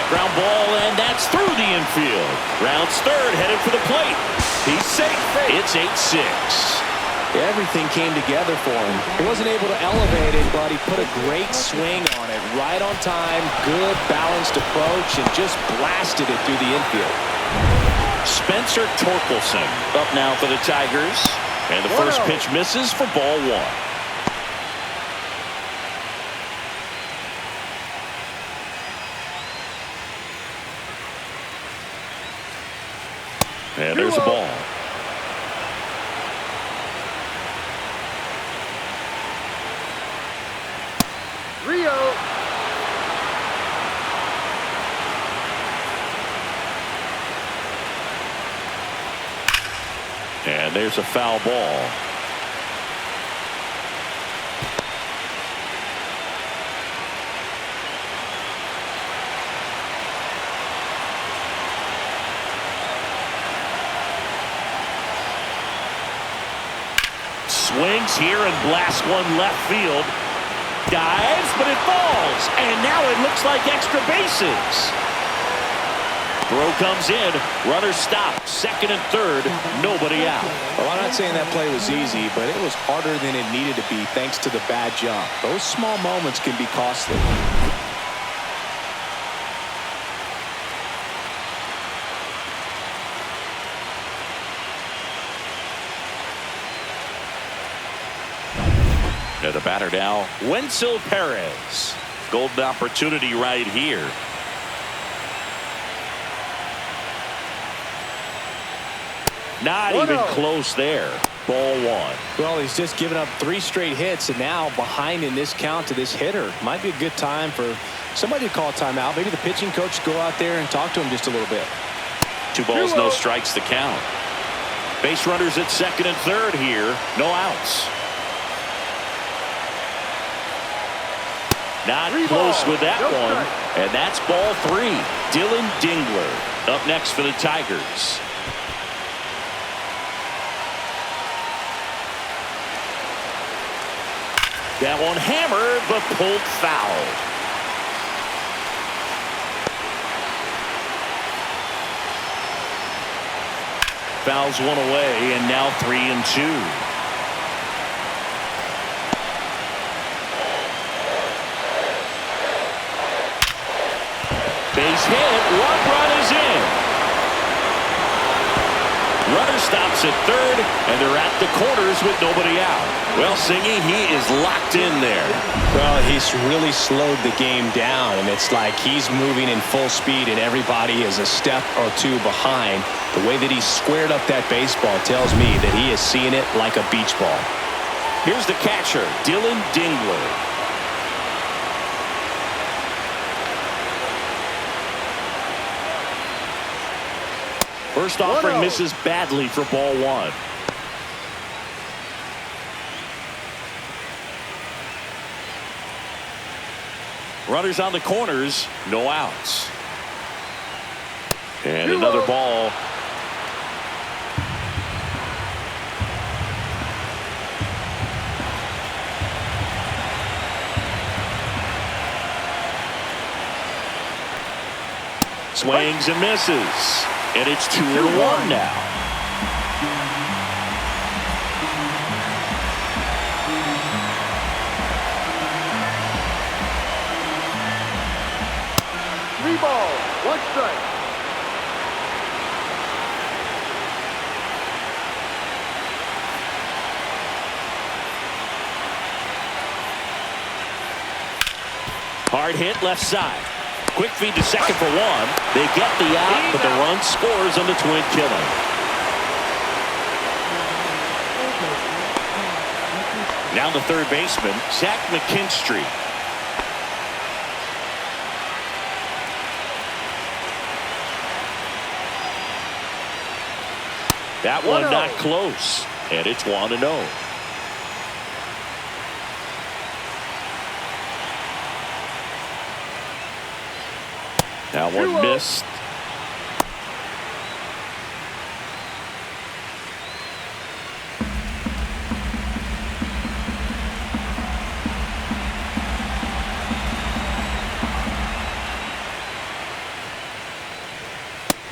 Speaker 2: Ground ball, and that's through the infield. Rounds third, headed for the plate. He's safe. It's 8-6.
Speaker 3: Everything came together for him. He wasn't able to elevate it, but he put a great swing on it. Right on time, good balanced approach, and just blasted it through the infield.
Speaker 2: Spencer Torkelson up now for the Tigers. And the first pitch misses for ball one. And there's a ball.
Speaker 4: Rio.
Speaker 2: And there's a foul ball. Swings here and blasts one left field. Dives, but it falls. And now it looks like extra bases. Throw comes in. Runner stopped. Second and third. Nobody out.
Speaker 3: Well, I'm not saying that play was easy, but it was harder than it needed to be thanks to the bad jump. Those small moments can be costly.
Speaker 2: And the batter now, Wenzel Perez. Golden opportunity right here. Not even close there. Ball one.
Speaker 3: Well, he's just given up 3 straight hits, and now behind in this count to this hitter. Might be a good time for somebody to call a timeout. Maybe the pitching coach go out there and talk to him just a little bit.
Speaker 2: 2 balls, no strikes to count. Base runners at second and third here. No outs. Not close with that one. And that's ball 3. Dylan Dingler up next for the Tigers. That one hammered, but pulled foul. Fouls one away, and now 3-2. Base hit, run is in. Runner stops at third, and they're at the corners with nobody out. Well, Singy, he is locked in there.
Speaker 3: Well, he's really slowed the game down, and it's like he's moving in full speed, and everybody is a step or 2 behind. The way that he squared up that baseball tells me that he is seeing it like a beach ball.
Speaker 2: Here's the catcher, Dylan Dingler. First offering misses badly for ball 1. Runners on the corners, no outs. And another ball. Swings and misses. And it's 2-1 now.
Speaker 4: Three balls, 1 strike.
Speaker 2: Hard hit left side. Quick feed to second for 1. They get the out, but the run scores on the twin killing. Now the third baseman, Zach McKinstry. That one not close, and it's 1-0. That one missed.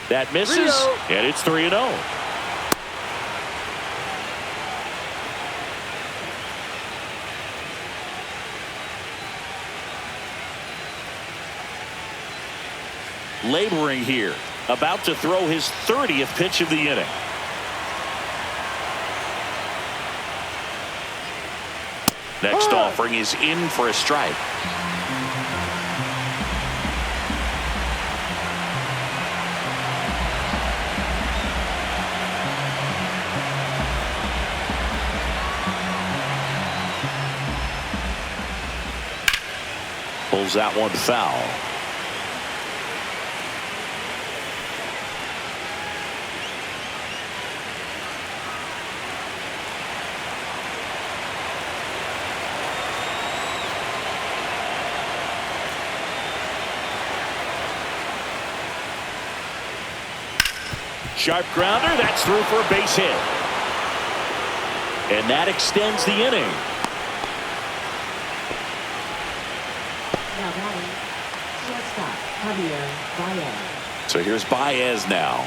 Speaker 2: That misses, and it's 3-0. laboring here, about to throw his 30th pitch of the inning. Next offering is in for a strike. Pulls that one foul. Sharp grounder, that's through for a base hit. And that extends the inning.
Speaker 5: Now batting, shortstop, Baez.
Speaker 2: So here's Baez now.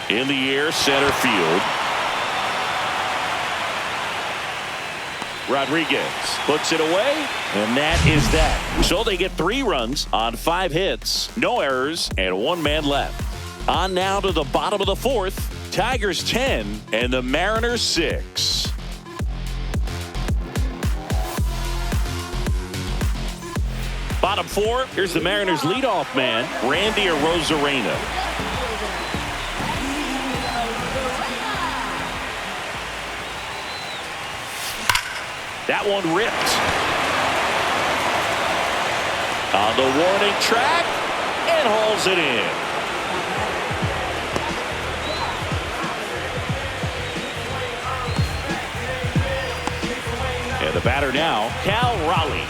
Speaker 2: In the air, center field. Rodriguez puts it away, and that is that. So they get 3 runs on 5 hits, no errors, and 1 man left. On now to the bottom of the 4th. Tigers 10 and the Mariners 6. Bottom 4, here's the Mariners leadoff man, Randy Arozarena. That one ripped. On the warning track, and hauls it in. And the batter now, Cal Raleigh.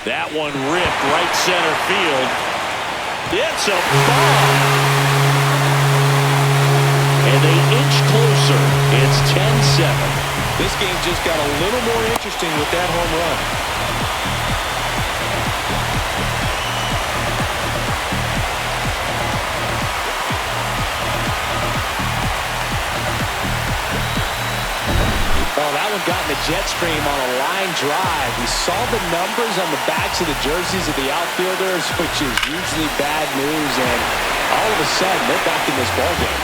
Speaker 2: That one ripped right center field. It's a ball. And they inch closer. It's 10-7.
Speaker 3: This game just got a little more interesting with that home run. Oh, that one got in the jet stream on a line drive. We saw the numbers on the backs of the jerseys of the outfielders, which is usually bad news, and all of a sudden, they're back in this ballgame.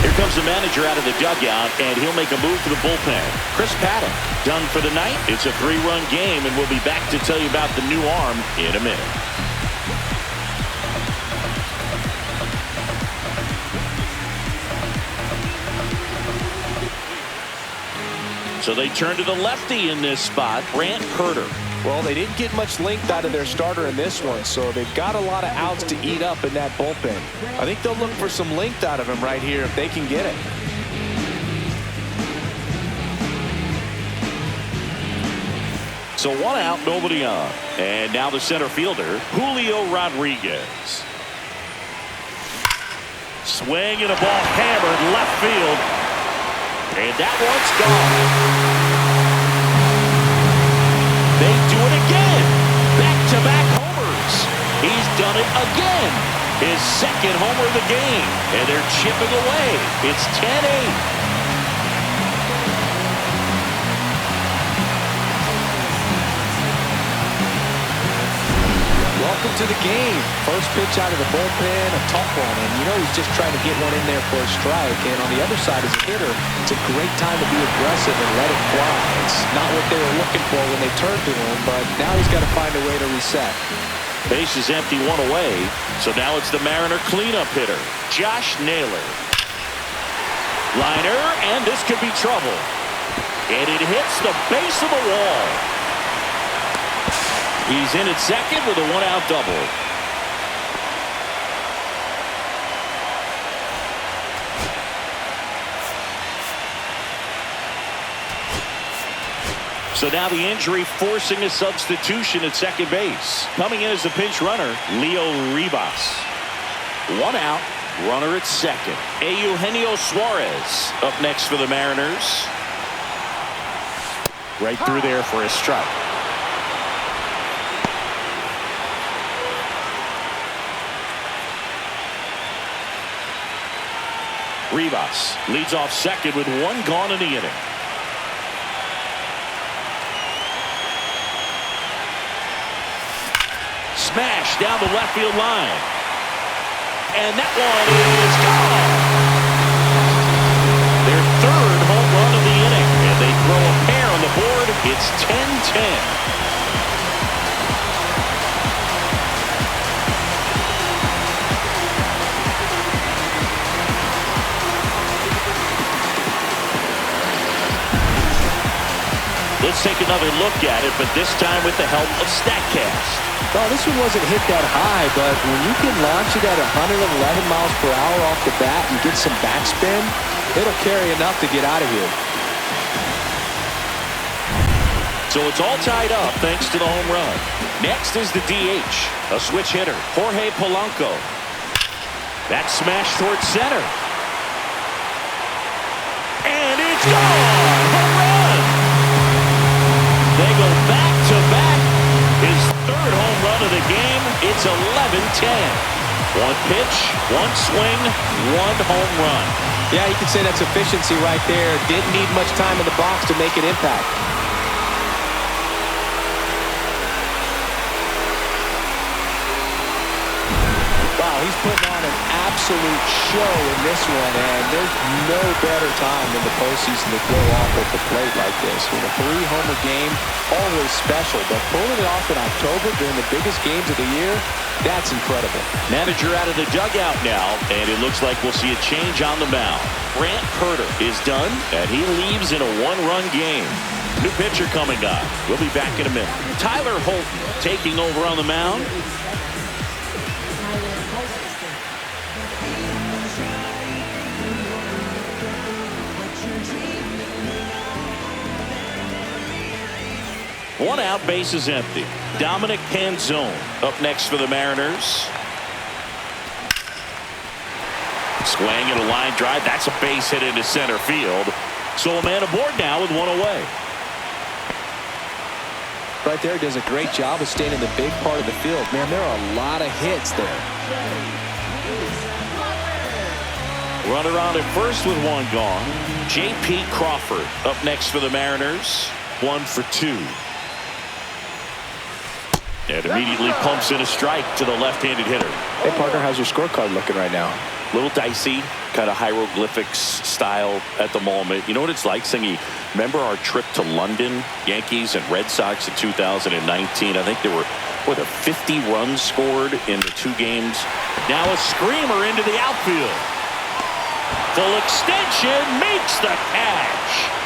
Speaker 2: Here comes the manager out of the dugout, and he'll make a move to the bullpen. Chris Paddack done for the night. It's a 3-run game, and we'll be back to tell you about the new arm in a minute. So they turn to the lefty in this spot, Brant Herter.
Speaker 3: Well, they didn't get much length out of their starter in this one, so they've got a lot of outs to eat up in that bullpen. I think they'll look for some length out of him right here if they can get it.
Speaker 2: So 1 out, nobody on. And now the center fielder, Julio Rodriguez. Swing and a ball hammered left field. And that one's gone. They do it again. Back-to-back homers. He's done it again. His 2nd homer of the game. And they're chipping away. It's 10-8.
Speaker 3: Welcome to the game. First pitch out of the bullpen, a tough one, and you know he's just trying to get one in there for a strike. And on the other side, as a hitter, it's a great time to be aggressive and let it fly. It's not what they were looking for when they turned to him, but now he's got to find a way to reset.
Speaker 2: Base is empty, 1 away. So now it's the Mariner cleanup hitter, Josh Naylor. Liner, and this could be trouble. And it hits the base of the wall. He's in at second with a 1-out double. So now the injury forcing a substitution at second base. Coming in as the pinch runner, Leo Ribas. 1 out, runner at second. Eugenio Suarez up next for the Mariners. Right through there for a strike. Rivas leads off second with one gone in the inning. Smash down the left field line. And that one is gone. Their third home run of the inning. And they throw a pair on the board. It's 10-10. Let's take another look at it, but this time with the help of StatCast.
Speaker 3: Well, this one wasn't hit that high, but when you can launch it at 111 miles per hour off the bat and get some backspin, it'll carry enough to get out of here.
Speaker 2: So it's all tied up thanks to the home run. Next is the DH, a switch hitter, Jorge Polanco. That smash towards center. And it's gone! Home run! They go back-to-back. His third home run of the game. It's 11-10. One pitch, one swing, one home run.
Speaker 3: Yeah, you could say that's efficiency right there. Didn't need much time in the box to make an impact. Wow, he's putting on an absolute show in this one, and there's no better time in the postseason to go off at the plate like this. You know, 3-homer game, always special, but pulling it off in October during the biggest games of the year, that's incredible.
Speaker 2: Manager out of the dugout now, and it looks like we'll see a change on the mound. Grant Herter is done, and he leaves in a one-run game. New pitcher coming up. We'll be back in a minute. Tyler Holton taking over on the mound. One out, base is empty. Dominic Panzone up next for the Mariners. Swing and a line drive. That's a base hit into center field. So a man aboard now with one away.
Speaker 3: Right there, does a great job of staying in the big part of the field. Man, there are a lot of hits there.
Speaker 2: Runner on at first with one gone. J.P. Crawford up next for the Mariners. 1 for 2. And immediately pumps in a strike to the left-handed hitter.
Speaker 3: Hey, partner, how's your scorecard looking right now?
Speaker 2: A little dicey, kind of hieroglyphics style at the moment. You know what it's like, Singy? Remember our trip to London, Yankees and Red Sox in 2019? I think there were, 50 runs scored in the 2 games. Now a screamer into the outfield. Full extension makes the catch.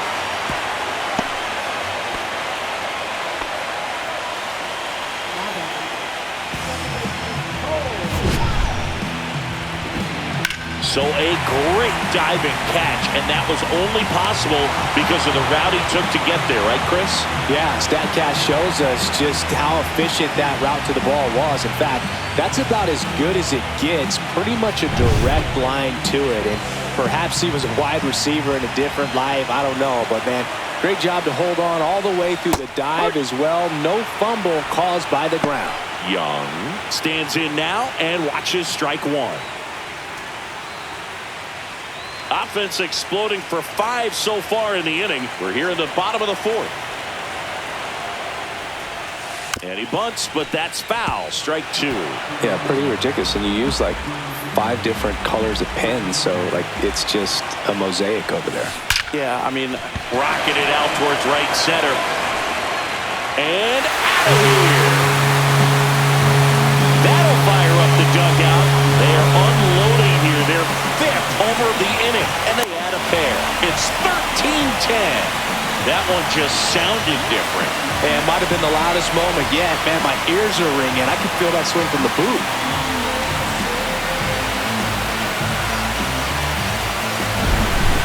Speaker 2: So a great diving catch, and that was only possible because of the route he took to get there, right, Chris?
Speaker 3: Yeah, StatCast shows us just how efficient that route to the ball was. In fact, that's about as good as it gets, pretty much a direct line to it. And perhaps he was a wide receiver in a different life, I don't know. But, man, great job to hold on all the way through the dive as well. No fumble caused by the ground.
Speaker 2: Young stands in now and watches strike one. Offense exploding for 5 so far in the inning. We're here in the bottom of the 4th. And he bunts, but that's foul. Strike 2.
Speaker 3: Yeah, pretty ridiculous. And you use like 5 different colors of pens, so like it's just a mosaic over there.
Speaker 2: Yeah, I mean, rocking it out towards right center. And out of here. That'll fire up the dugout. They are unloading here. Their 5th homer of the inning, and they add a pair. It's 13-10. That one just sounded different.
Speaker 3: And it might have been the loudest moment yet. Man, my ears are ringing. I could feel that swing from the booth.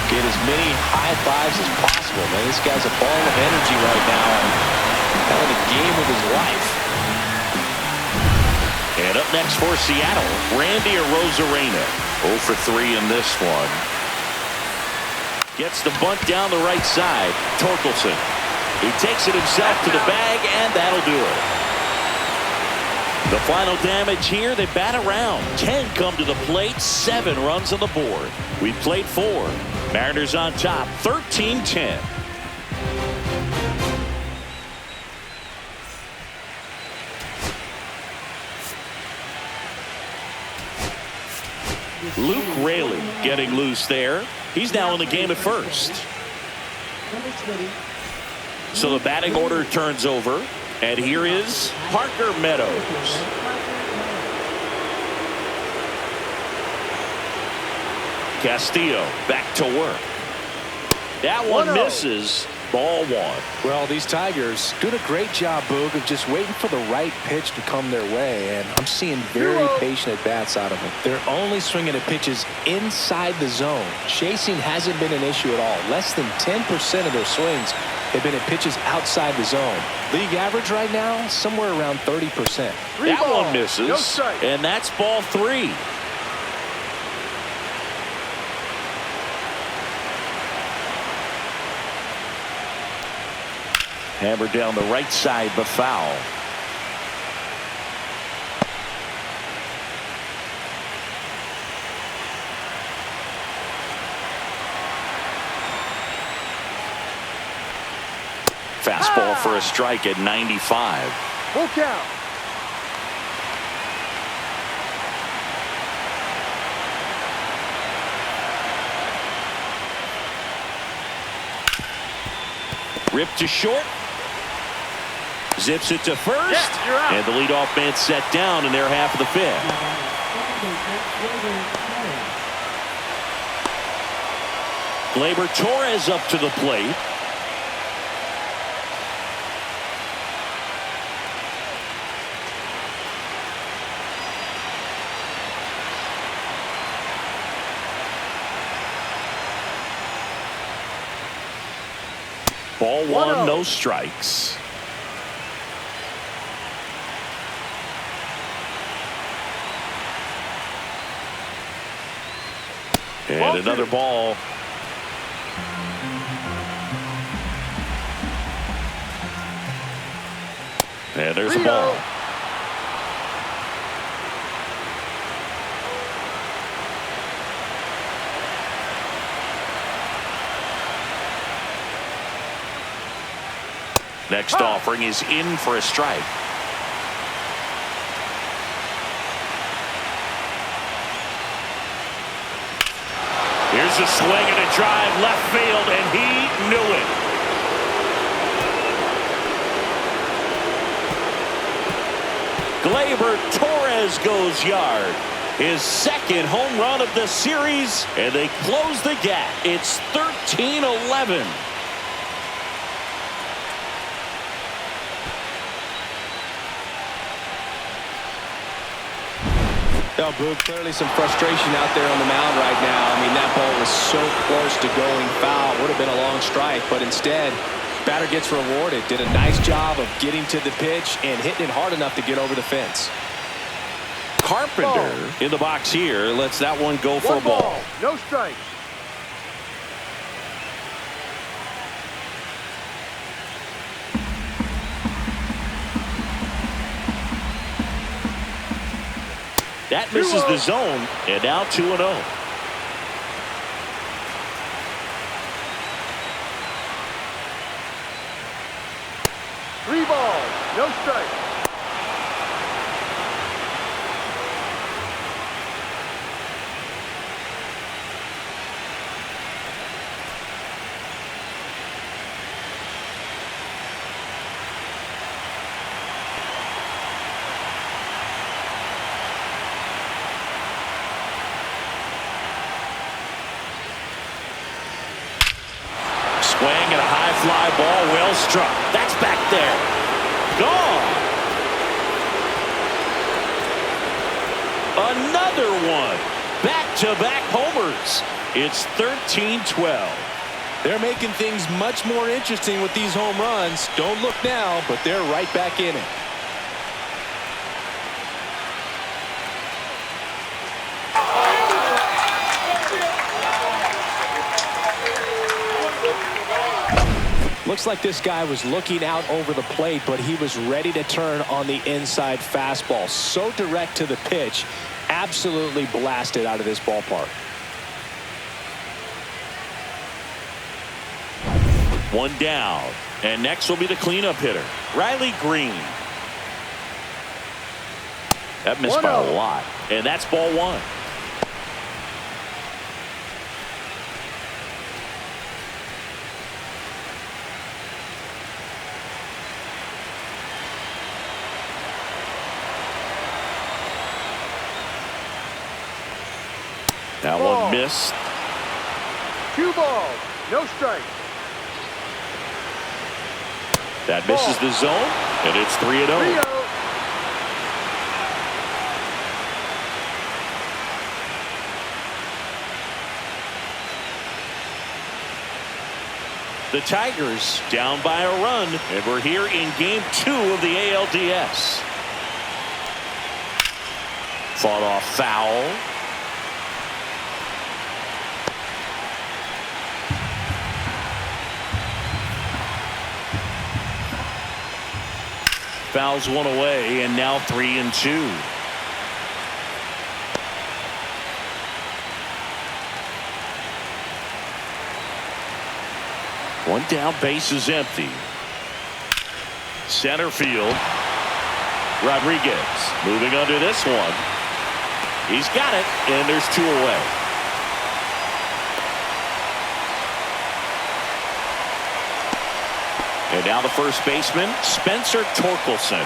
Speaker 3: Get as many high fives as possible, man. This guy's a ball of energy right now and having a game of his life.
Speaker 2: And up next for Seattle, Randy Arozarena. 0 for 3 in this one. Gets the bunt down the right side. Torkelson. He takes it himself to the bag, and that'll do it. The final damage here, they bat around. 10 come to the plate, 7 runs on the board. We played 4. Mariners on top, 13-10. Luke Raley getting loose there. He's now in the game at first. So the batting order turns over. And here is Parker Meadows. Castillo back to work. That one misses. Ball 1.
Speaker 3: Well, these Tigers doing a great job, Boog, of just waiting for the right pitch to come their way, and I'm seeing very patient at-bats out of them. They're only swinging at pitches inside the zone. Chasing hasn't been an issue at all. Less than 10% of their swings have been at pitches outside the zone. League average right now, somewhere around 30%.
Speaker 2: That one misses, and that's ball 3. Hammered down the right side, but foul. Fastball for a strike at 95.
Speaker 4: Full count.
Speaker 2: Ripped to short. Zips it to first. And the leadoff man set down in their half of the 5th. Gleyber Torres up to the plate. Ball 1, no strikes. And another ball. And there's a ball. Next offering is in for a strike. Here's a swing and a drive left field, and he knew it. Gleyber Torres goes yard. His second home run of the series, and they close the gap. It's 13-11.
Speaker 3: Now, Boog, clearly some frustration out there on the mound right now. I mean, that ball was so close to going foul. Would have been a long strike, but instead, batter gets rewarded. Did a nice job of getting to the pitch and hitting it hard enough to get over the fence.
Speaker 2: Carpenter in the box here lets that one go for a ball.
Speaker 4: No strike.
Speaker 2: That misses the zone, and now 2-0.
Speaker 4: Three balls, no strike.
Speaker 2: Swing and a high fly ball, well struck. That's back there. Gone. Another one. Back-to-back homers. It's 13-12.
Speaker 3: They're making things much more interesting with these home runs. Don't look now, but they're right back in it. Looks like this guy was looking out over the plate, but he was ready to turn on the inside fastball. So direct to the pitch, absolutely blasted out of this ballpark.
Speaker 2: One down, and next will be the cleanup hitter, Riley Green. That missed by a lot, and that's ball one. That one missed.
Speaker 4: 2 balls, no strikes.
Speaker 2: That misses the zone, and it's 3-0. The Tigers down by a run, and we're here in game 2 of the ALDS. Fought off foul. Fouls one away, and now 3-2. One down, base is empty. Center field. Rodriguez moving under this one. He's got it, and there's 2 away. And now the first baseman, Spencer Torkelson.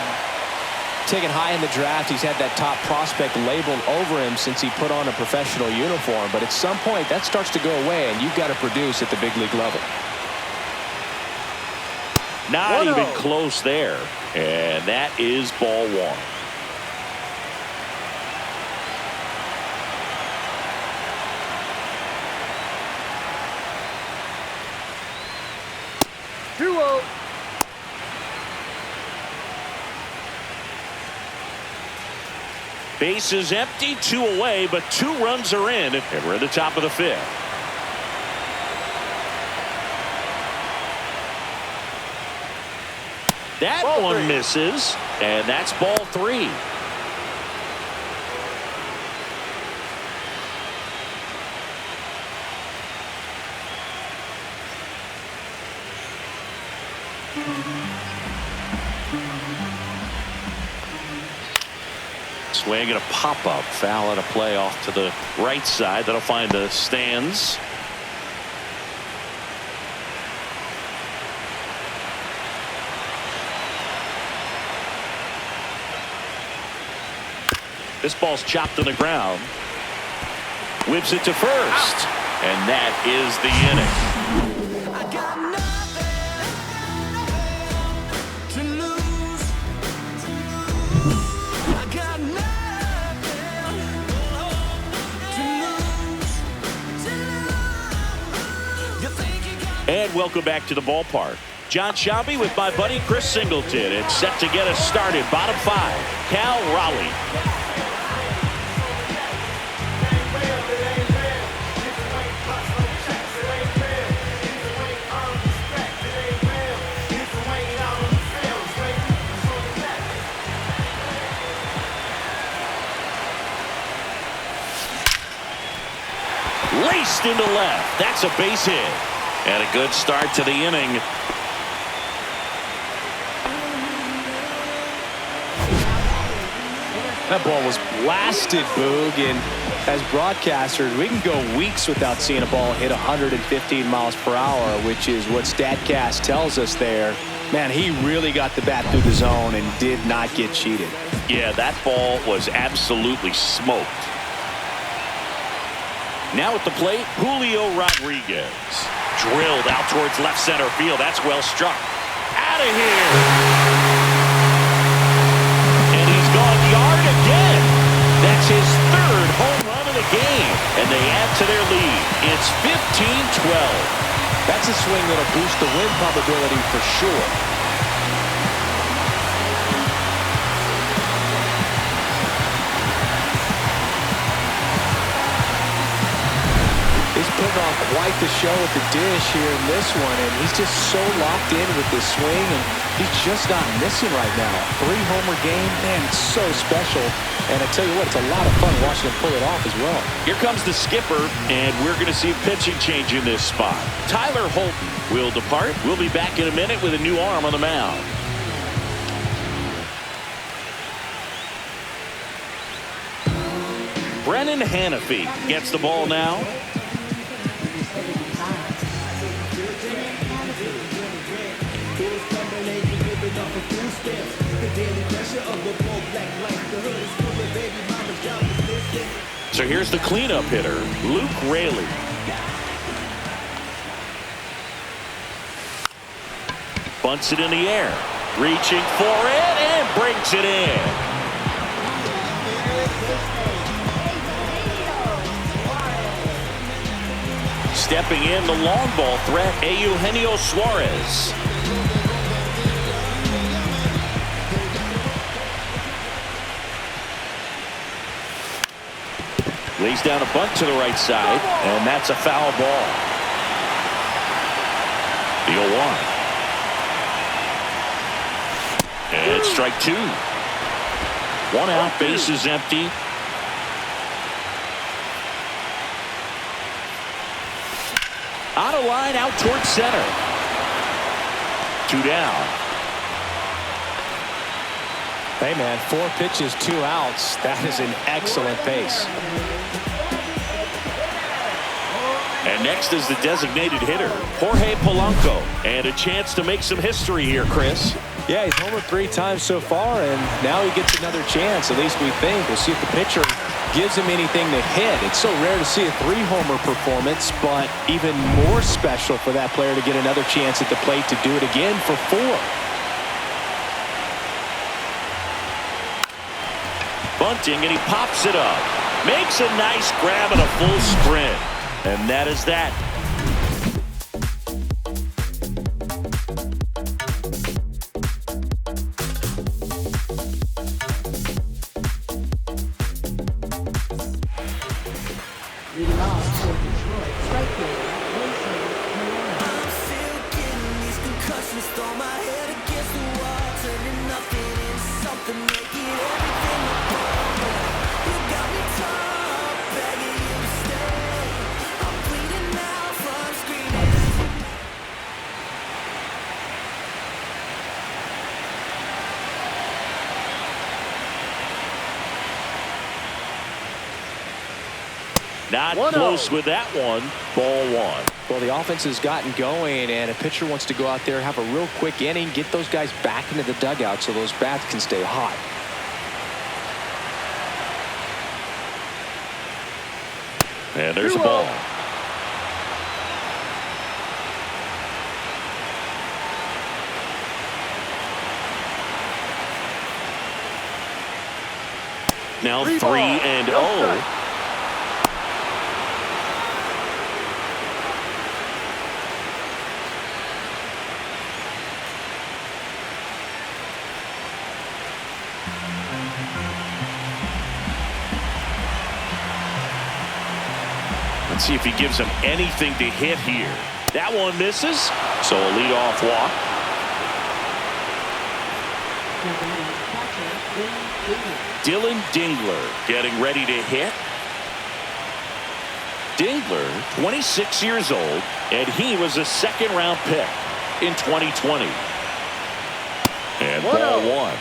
Speaker 3: Taken high in the draft, he's had that top prospect labeled over him since he put on a professional uniform. But at some point, that starts to go away, and you've got to produce at the big league level.
Speaker 2: Not even close there. And that is ball one. Base is empty, 2 away, but 2 runs are in, and we're at the top of the 5th. That one misses, and that's ball 3. Swing and a pop-up foul and a play off to the right side. That'll find the stands. This ball's chopped to the ground. Whips it to first. And that is the inning. And welcome back to the ballpark. John Shelby with my buddy Chris Singleton. It's set to get us started. Bottom 5, Cal Raleigh. Laced into left. That's a base hit. And a good start to the inning.
Speaker 3: That ball was blasted, Boog, and as broadcasters, we can go weeks without seeing a ball hit 115 miles per hour, which is what StatCast tells us there. Man, he really got the bat through the zone and did not get cheated.
Speaker 2: Yeah, that ball was absolutely smoked. Now at the plate, Julio Rodriguez. Drilled out towards left center field. That's well struck. Out of here. And he's gone yard again. That's his 3rd home run of the game. And they add to their lead. It's 15-12.
Speaker 3: That's a swing that'll boost the win probability for sure. He's putting on quite quite the show at the dish here in this one, and he's just so locked in with this swing, and he's just not missing right now. 3-homer game, man, it's so special. And I tell you what, it's a lot of fun watching him pull it off as well.
Speaker 2: Here comes the skipper, and we're going to see a pitching change in this spot. Tyler Holton will depart. We'll be back in a minute with a new arm on the mound. Brennan Hannafy gets the ball now. So here's the cleanup hitter, Luke Raley. Bunts it in the air, reaching for it and brings it in. Stepping in, the long ball threat, Eugenio Suarez. Lays down a bunt to the right side, and that's a foul ball. The 0-1. And strike two. One out, bases empty. Out of line, out towards center. 2 down.
Speaker 3: Hey, man, 4 pitches, 2 outs. That is an excellent pace.
Speaker 2: And next is the designated hitter, Jorge Polanco. And a chance to make some history here, Chris.
Speaker 3: Yeah, he's homered 3 times so far, and now he gets another chance, at least we think. We'll see if the pitcher gives him anything to hit. It's so rare to see a 3-homer performance, but even more special for that player to get another chance at the plate to do it again for 4.
Speaker 2: Bunting, and he pops it up. Makes a nice grab and a full sprint. And that is that.
Speaker 5: Leading off for Detroit, strike fielder, Luis Castillo.
Speaker 6: I'm still getting these concussions, throw my head against the wall, turning nothing into something, making everything apart. You got me top, begging you to stay. I'm bleeding now from screaming.
Speaker 2: Not
Speaker 4: 1-0.
Speaker 2: close with that one. Ball 1.
Speaker 3: Well, the offense has gotten going, and a pitcher wants to go out there, have a real quick inning, get those guys back into the dugout so those bats can stay hot.
Speaker 2: And there's a ball. Now 3-0. Let's see if he gives him anything to hit here. That one misses, so a leadoff walk. Dylan Dingler getting ready to hit. Dingler, 26 years old, and he was a second-round pick in 2020. And ball 1.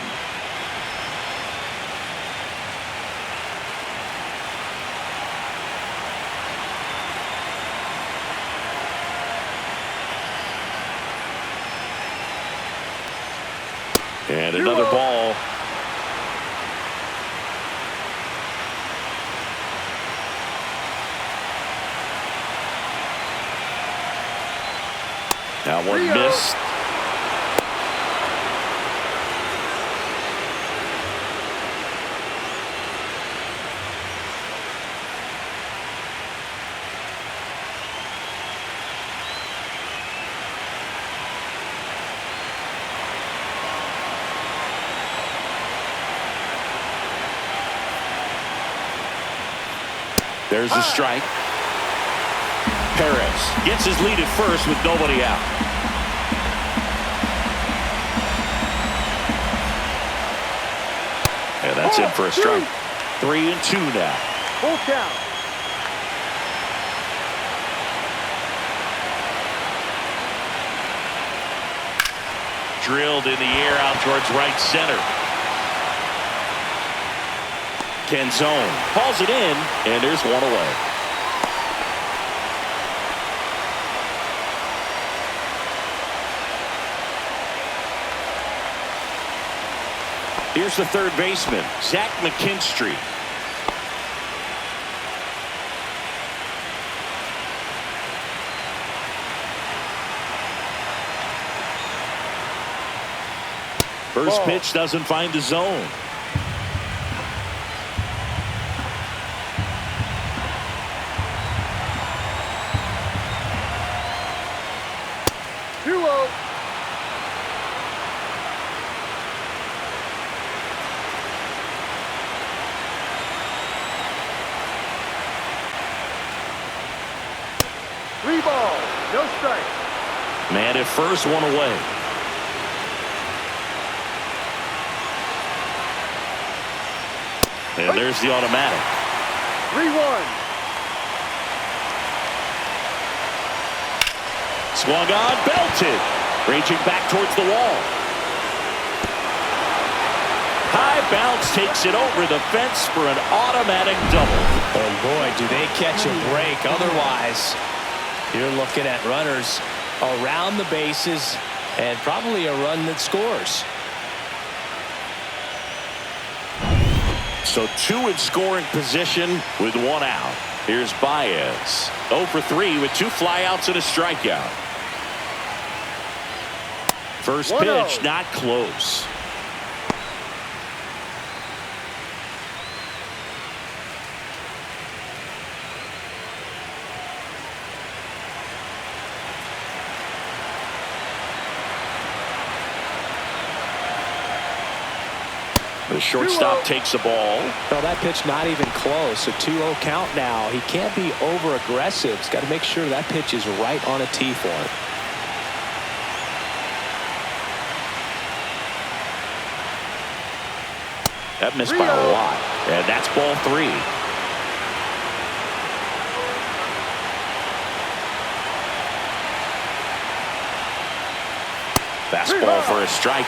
Speaker 2: And another ball. That one missed. There's a strike. Perez gets his lead at first with nobody out. And that's in for a strike. 3-2 now.
Speaker 4: Full count.
Speaker 2: Drilled in the air out towards right center. Canzone hauls it in, and there's one away. Here's the third baseman, Zach McKinstry. First pitch doesn't find the zone.
Speaker 4: Three balls, no strike.
Speaker 2: Man at first, one away. And there's the automatic.
Speaker 4: 3-1.
Speaker 2: Swung on, belted. Raging back towards the wall. High bounce takes it over the fence for an automatic double.
Speaker 3: And boy, do they catch a break. Otherwise, you're looking at runners around the bases and probably a run that scores.
Speaker 2: So two in scoring position with one out. Here's Baez. 0 for 3 with 2 flyouts and a strikeout. First pitch not close. The shortstop takes the ball.
Speaker 3: Well, that pitch not even close. A 2-0 count now. He can't be over aggressive. He's got to make sure that pitch is right on a tee for him.
Speaker 2: That missed by a lot. And that's ball 3. Fastball for a strike.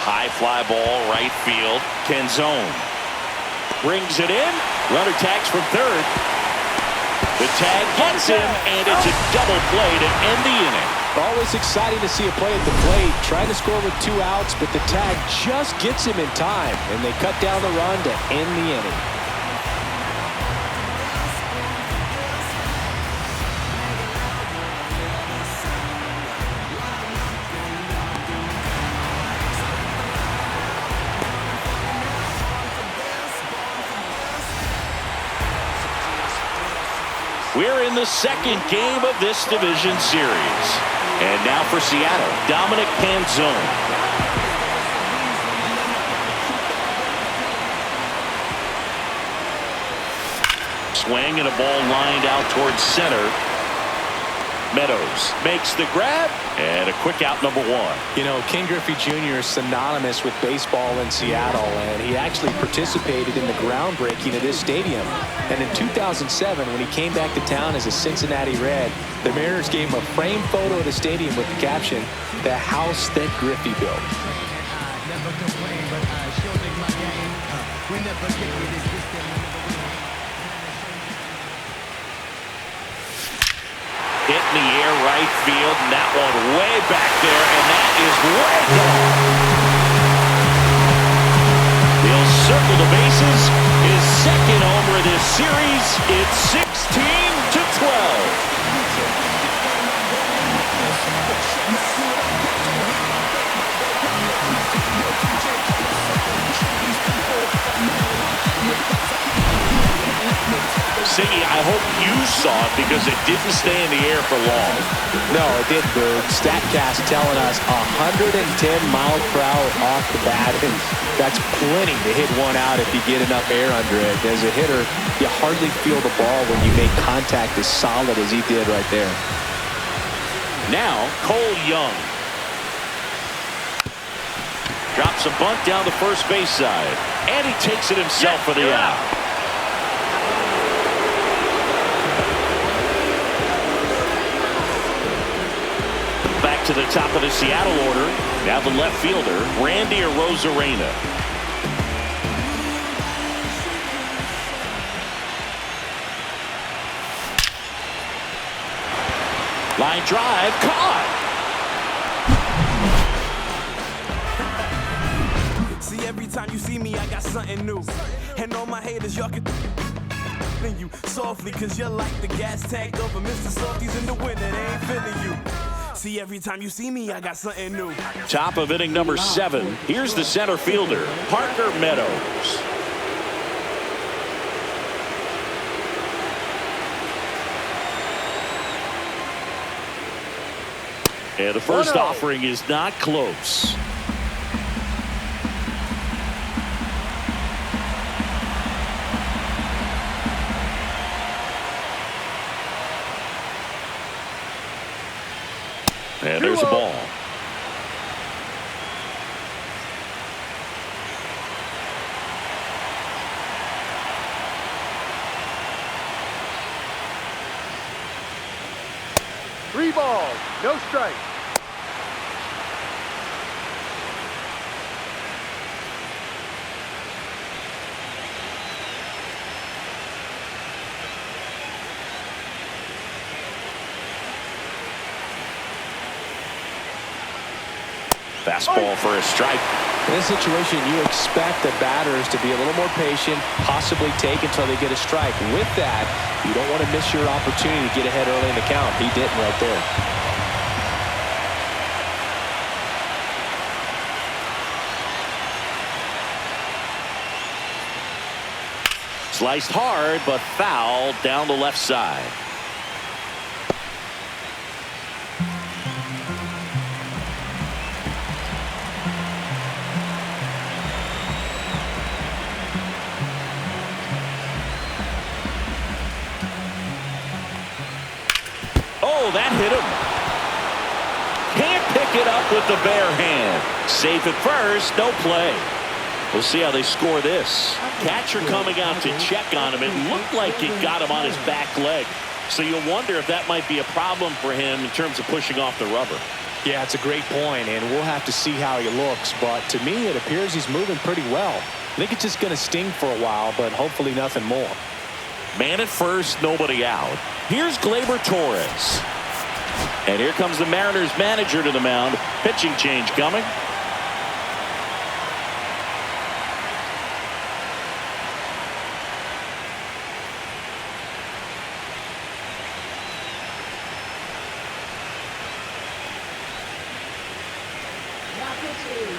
Speaker 2: High fly ball, right field. Canzone brings it in. Runner tags from third. The tag gets him, and it's a double play to end the inning.
Speaker 3: Always exciting to see a play at the plate. Trying to score with 2 outs, but the tag just gets him in time, and they cut down the run to end the inning.
Speaker 2: We're in the second game of this division series. And now for Seattle, Dominic Canzone. Swing and a ball lined out towards center. Meadows makes the grab, and a quick out, number 1.
Speaker 3: You know, Ken Griffey Jr. is synonymous with baseball in Seattle, and he actually participated in the groundbreaking of this stadium. And in 2007, when he came back to town as a Cincinnati Red, the Mariners gave him a framed photo of the stadium with the caption, "The house that Griffey built."
Speaker 2: Hit in the air right field, and that one way back there, and that is way gone. He'll circle the bases. His second homer of this series. It's 16-12. Siggy, I hope you saw it because it didn't stay in the air for long.
Speaker 3: No, it didn't, Boog. StatCast telling us 110 miles per hour off the bat, and that's plenty to hit one out if you get enough air under it. As a hitter, you hardly feel the ball when you make contact as solid as he did right there.
Speaker 2: Now, Cole Young. Drops a bunt down the first base side, and he takes it himself for the out. Back to the top of the Seattle order. Now the left fielder, Randy Arozarena. Line drive, caught.
Speaker 6: See, every time you see me, I got something new. And all my haters, y'all can you softly, cause you're like the gas tank over Mr. Softies in the winter. They ain't feeling you. See, every time you see me, I got something new.
Speaker 2: Top of inning number 7. Here's the center fielder, Parker Meadows. And the first offering is not close. And there's a ball.
Speaker 4: Three balls, no strike.
Speaker 2: Fastball for a strike.
Speaker 3: In this situation, you expect the batters to be a little more patient, possibly take until they get a strike. With that, you don't want to miss your opportunity to get ahead early in the count. He didn't right there.
Speaker 2: Sliced hard, but foul down the left side. Oh, that hit him. Can't pick it up with the bare hand. Safe at first, no play. We'll see how they score this. Catcher coming out to check on him. It looked like he got him on his back leg. So you'll wonder if that might be a problem for him in terms of pushing off the rubber.
Speaker 3: Yeah, it's a great point, and we'll have to see how he looks. But to me, it appears he's moving pretty well. I think it's just going to sting for a while, but hopefully nothing more.
Speaker 2: Man at first, nobody out. Here's Gleyber Torres. And here comes the Mariners manager to the mound. Pitching change coming.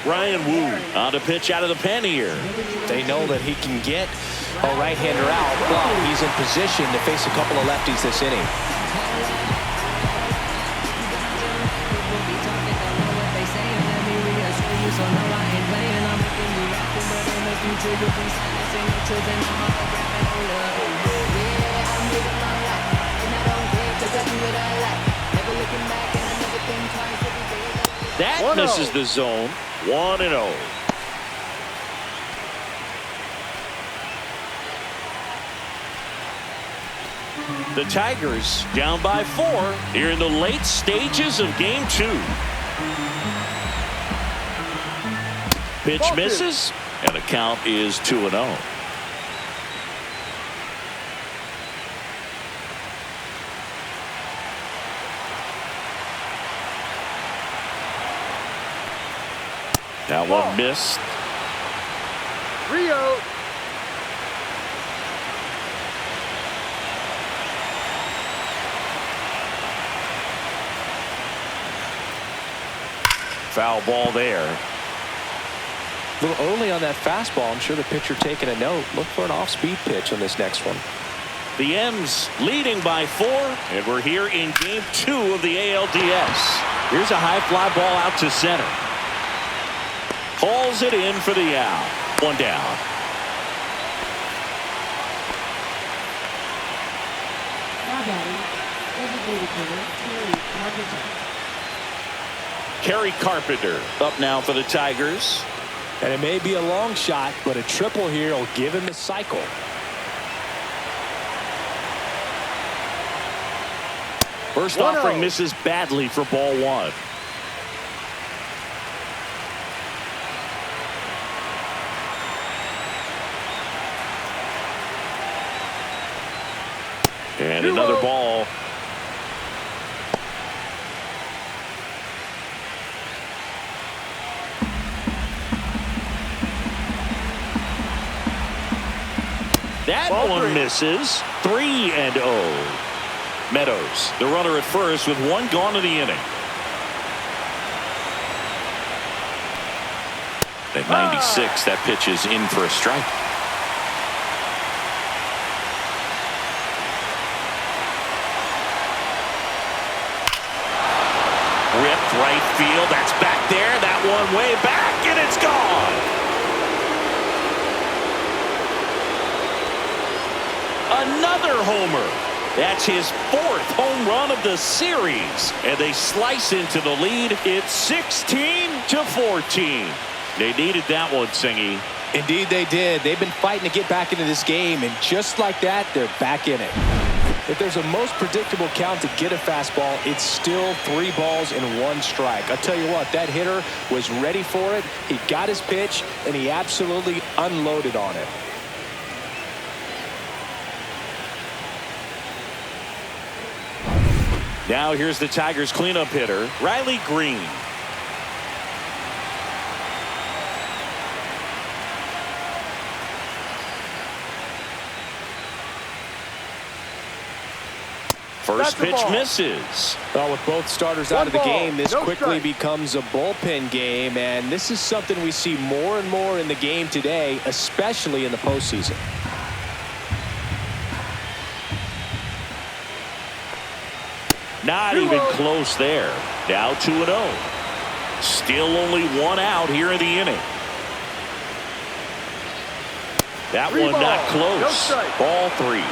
Speaker 2: Ryan Wu on to pitch out of the pen here.
Speaker 3: They know that he can get a right-hander out, but he's in position to face a couple of lefties this inning.
Speaker 2: That misses the zone. 1-0. The Tigers down by 4 here in the late stages of game 2. Pitch misses, and the count is 2-0. That one missed.
Speaker 4: Rio.
Speaker 2: Foul ball there.
Speaker 3: A little early on that fastball. I'm sure the pitcher taking a note. Look for an off-speed pitch on this next one.
Speaker 2: The M's leading by 4, and we're here in Game 2 of the ALDS. Here's a high fly ball out to center. Hauls it in for the out. 1 down.
Speaker 5: Now batting, designated hitter,
Speaker 2: Kerry
Speaker 5: Terry Carpenter.
Speaker 2: Carpenter up now for the Tigers.
Speaker 3: And it may be a long shot, but a triple here will give him the cycle.
Speaker 2: First
Speaker 4: 1-0.
Speaker 2: offering misses badly for ball 1. And another ball. That
Speaker 4: Ball
Speaker 2: one
Speaker 4: 3.
Speaker 2: misses. 3-0. Meadows, the runner at first with 1 gone in the inning. At 96, that pitch is in for a strike. Ripped right field. That's back there. That one way back, and it's gone. Another homer. That's his 4th home run of the series. And they slice into the lead. It's 16-14. They needed that one, Singy.
Speaker 3: Indeed they did. They've been fighting to get back into this game, and just like that, they're back in it. If there's a most predictable count to get a fastball, it's still 3 balls and 1 strike. I'll tell you what, that hitter was ready for it. He got his pitch, and he absolutely unloaded on it.
Speaker 2: Now here's the Tigers cleanup hitter, Riley Green. First pitch misses.
Speaker 3: Well, with both starters out of the game, this quickly becomes a bullpen game, and this is something we see more and more in the game today, especially in the postseason.
Speaker 2: Not even close there. Now 2-0. Still only 1 out here in the inning. That one not close. Ball 3.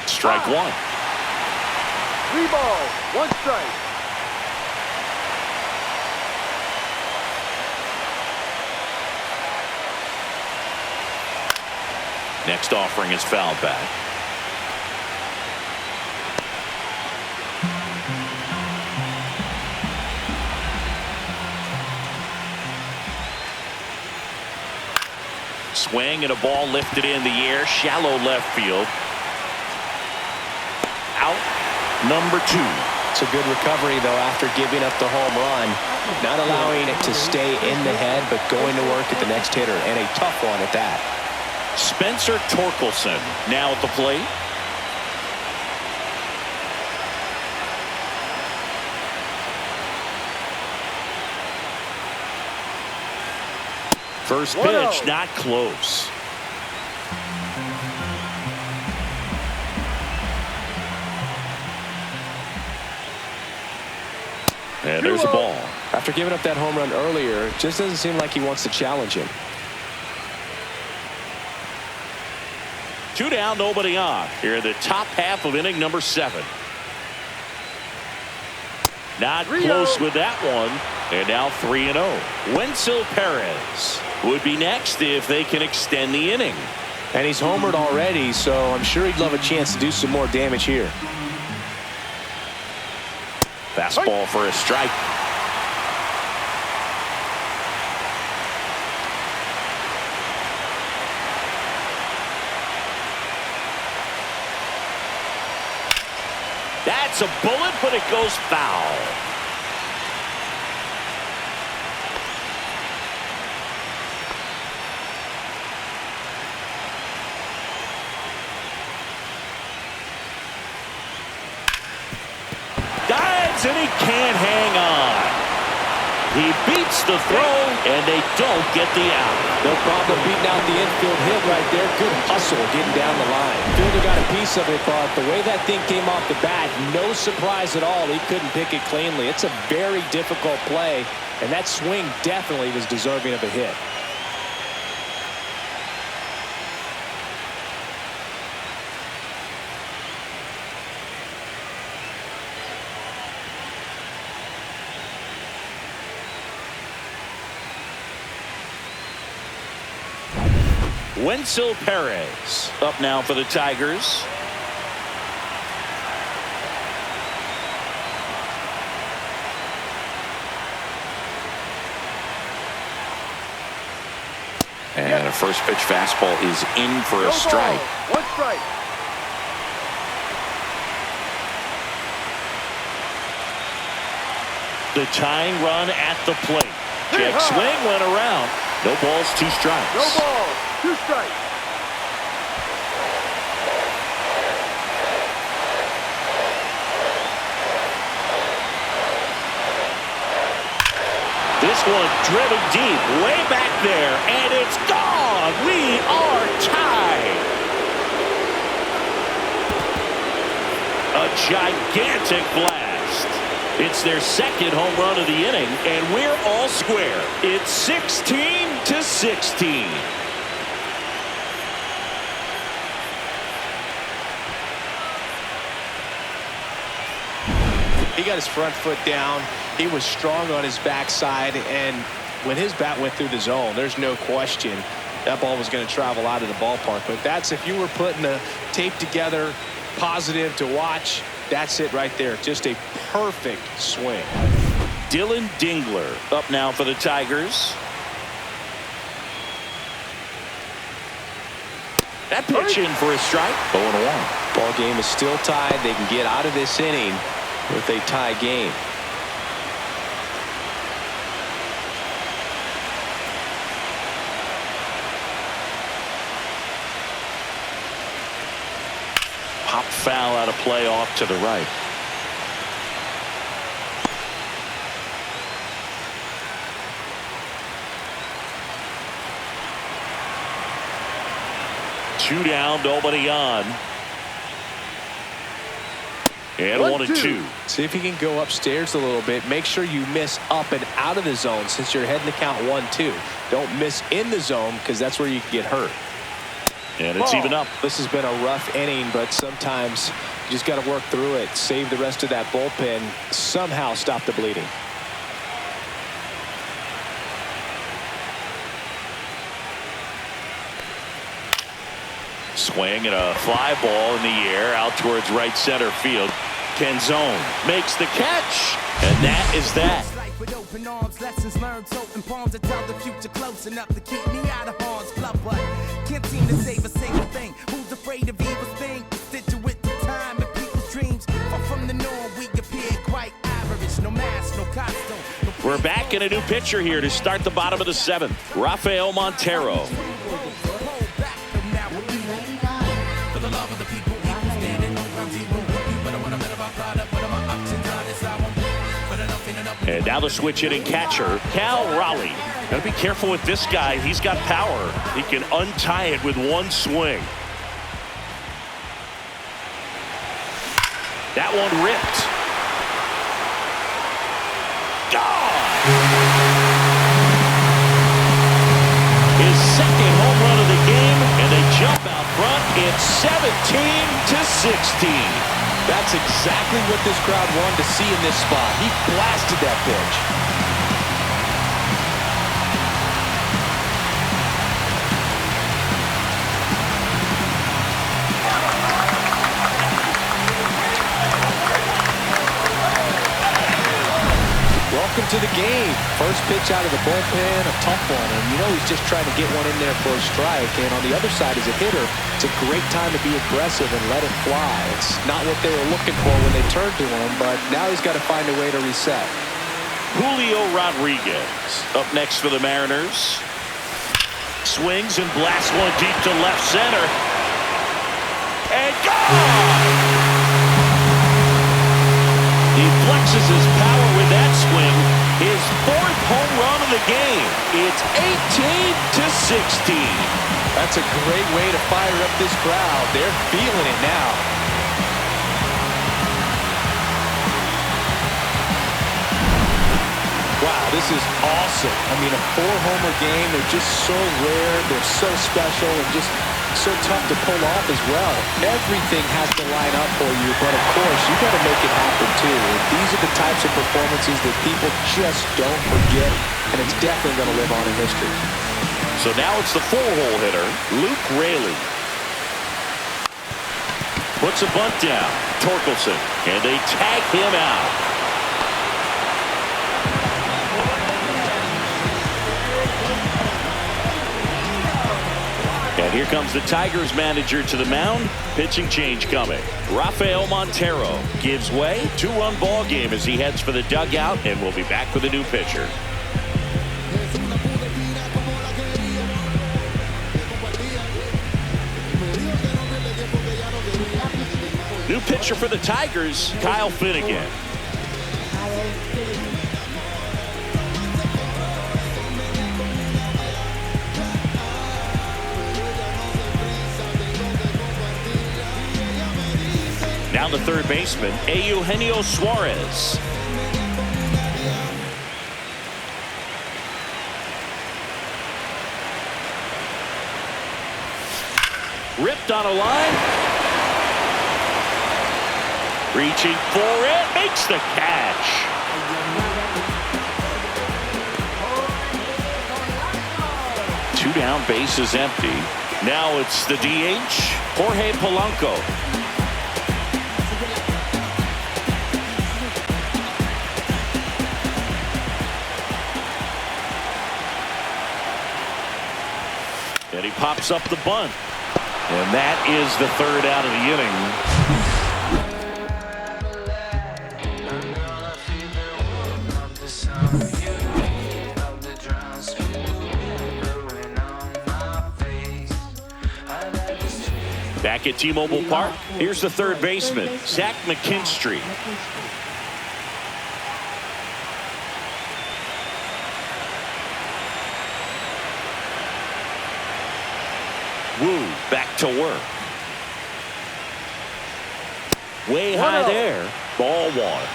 Speaker 2: Strike 1.
Speaker 4: 3 balls, 1 strike.
Speaker 2: Next offering is fouled back. Swing and a ball lifted in the air, shallow left field. Out number 2.
Speaker 3: It's a good recovery, though, after giving up the home run. Not allowing it to stay in the head, but going to work at the next hitter, and a tough one at that.
Speaker 2: Spencer Torkelson now at the plate. First pitch not close. And there's a ball.
Speaker 3: After giving up that home run earlier, it just doesn't seem like he wants to challenge him.
Speaker 2: 2 down, nobody on. Here in the top half of inning number 7. Not close with that one. And now 3-0. Wenzel Perez would be next if they can extend the inning.
Speaker 3: And he's homered already, so I'm sure he'd love a chance to do some more damage here.
Speaker 2: Fastball for a strike. That's a bullet, but it goes foul. Dives, and he can't hang on. He beats the throw, and they don't get the out.
Speaker 3: No problem beating out the infield hit right there. Good hustle getting down the line. Fielder got a piece of it, but the way that thing came off the bat, no surprise at all. He couldn't pick it cleanly. It's a very difficult play, and that swing definitely was deserving of a hit.
Speaker 2: Wenzel Perez up now for the Tigers. And a first pitch fastball is in for a strike.
Speaker 4: One strike.
Speaker 2: The tying run at the plate. Check swing went around. No balls, 2 strikes.
Speaker 4: No balls, 2 strikes.
Speaker 2: This one driven deep, way back there, and it's gone. We are tied. A gigantic blast. It's their second home run of the inning, and we're all square. It's 16-16.
Speaker 3: He got his front foot down. He was strong on his backside, and when his bat went through the zone, there's no question that ball was going to travel out of the ballpark. But that's, if you were putting a tape together, positive to watch, that's it right there. Just a perfect swing.
Speaker 2: Dylan Dingler up now for the Tigers. That pitch in for a strike. 0-1.
Speaker 3: Ball game is still tied. They can get out of this inning with a tie game.
Speaker 2: Pop foul out of play off to the right. Two down, nobody on. And 1-2.
Speaker 3: See if you can go upstairs a little bit. Make sure you miss up and out of the zone since you're heading to count 1-2. Don't miss in the zone because that's where you can get hurt.
Speaker 2: And it's even up.
Speaker 3: This has been a rough inning, but sometimes you just got to work through it. Save the rest of that bullpen. Somehow stop the bleeding.
Speaker 2: Swing and a fly ball in the air out towards right center field. Canzone makes the catch, and that is that.
Speaker 6: With open arms, lessons learned, toting palms to tell the future close enough to keep me out of harm's club, but can't seem to save a single thing. Who's afraid of evil's thing? Stitch it with the time and people's dreams. Far from the norm, we appear quite average. No mask, no costume.
Speaker 2: We're back in a new pitcher here to start the bottom of the 7th. Rafael Montero. And now the switch hitting catcher, Cal Raleigh. Got to be careful with this guy. He's got power. He can untie it with one swing. That one ripped. Gone! His second home run of the game, and they jump out front. It's 17-16.
Speaker 3: That's exactly what this crowd wanted to see in this spot. He blasted that pitch. Welcome to the game. First pitch out of the bullpen, a tough one. And you know he's just trying to get one in there for a strike. And on the other side, as a hitter, it's a great time to be aggressive and let it fly. It's not what they were looking for when they turned to him, but now he's got to find a way to reset.
Speaker 2: Julio Rodriguez up next for the Mariners. Swings and blasts one deep to left center. And gone! He flexes his power with that swing. His 4th home run of the game. It's 18-16.
Speaker 3: That's a great way to fire up this crowd. They're feeling it now. Wow, this is awesome. I mean, a 4-homer game, they're just so rare, they're so special, and just so tough to pull off as well. Everything has to line up for you, but of course, you got to make it happen too. And these are the types of performances that people just don't forget, and it's definitely going to live on in history.
Speaker 2: So now it's the 4-hole hitter, Luke Raley. Puts a bunt down, Torkelson, and they tag him out. And here comes the Tigers manager to the mound. Pitching change coming. Rafael Montero gives way. 2-run ball game as he heads for the dugout, and we'll be back with a new pitcher. New pitcher for the Tigers, Kyle Finnegan. Now the third baseman, Eugenio Suarez. Ripped on a line. Reaching for it, makes the catch. Two down, base is empty. Now it's the DH, Jorge Polanco. And he pops up the bunt. And that is the third out of the inning. Back at T-Mobile Park, here's the third baseman, Zach McKinstry. Woo, back to work. Way high there. Ball one.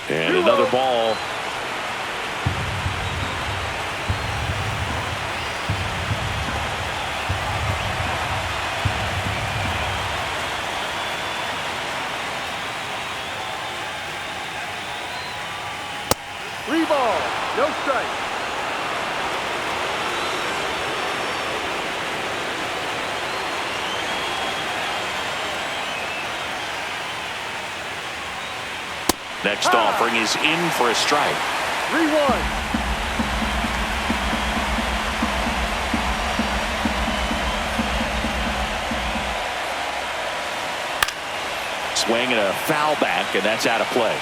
Speaker 2: And another ball.
Speaker 4: Ball, no strike.
Speaker 2: Next offering is in for a strike.
Speaker 4: 3-1.
Speaker 2: Swing and a foul back, and that's out of play.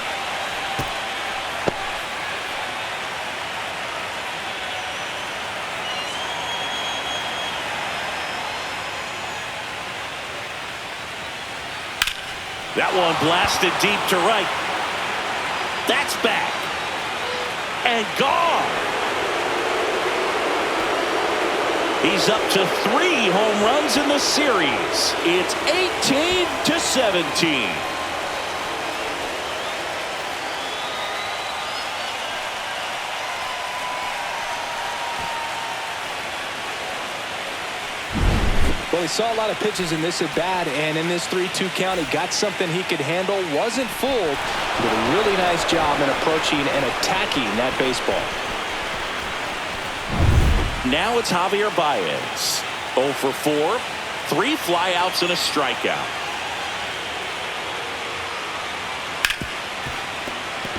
Speaker 2: That one blasted deep to right. That's back. And gone. He's up to 3 home runs in the series. It's 18-17.
Speaker 3: Well, he saw a lot of pitches in this at-bat, and in this 3-2 count, he got something he could handle. Wasn't fooled. Did a really nice job in approaching and attacking that baseball.
Speaker 2: Now it's Javier Baez. 0 for 4. 3 flyouts and a strikeout.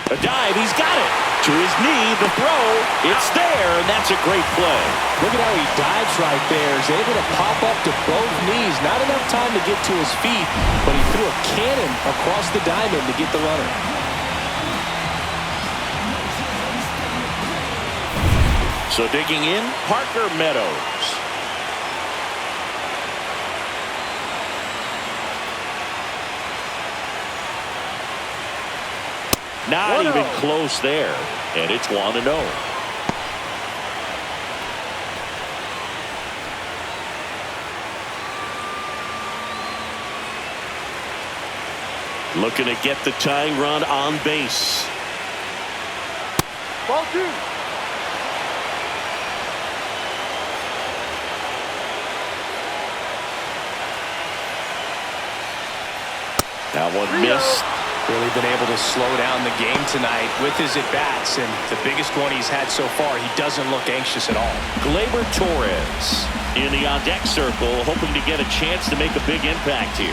Speaker 2: A dive, he's got it. To his knee, the throw, it's there, and that's a great play.
Speaker 3: Look at how he dives right there. He's able to pop up to both knees. Not enough time to get to his feet, but he threw a cannon across the diamond to get the runner.
Speaker 2: So digging in, Parker Meadows. Not even close there. And it's 1-0. Looking to get the tying run on base.
Speaker 4: Ball 2.
Speaker 2: That one missed.
Speaker 3: Really been able to slow down the game tonight with his at-bats, and the biggest one he's had so far, he doesn't look anxious at all.
Speaker 2: Gleyber Torres in the on-deck circle, hoping to get a chance to make a big impact here.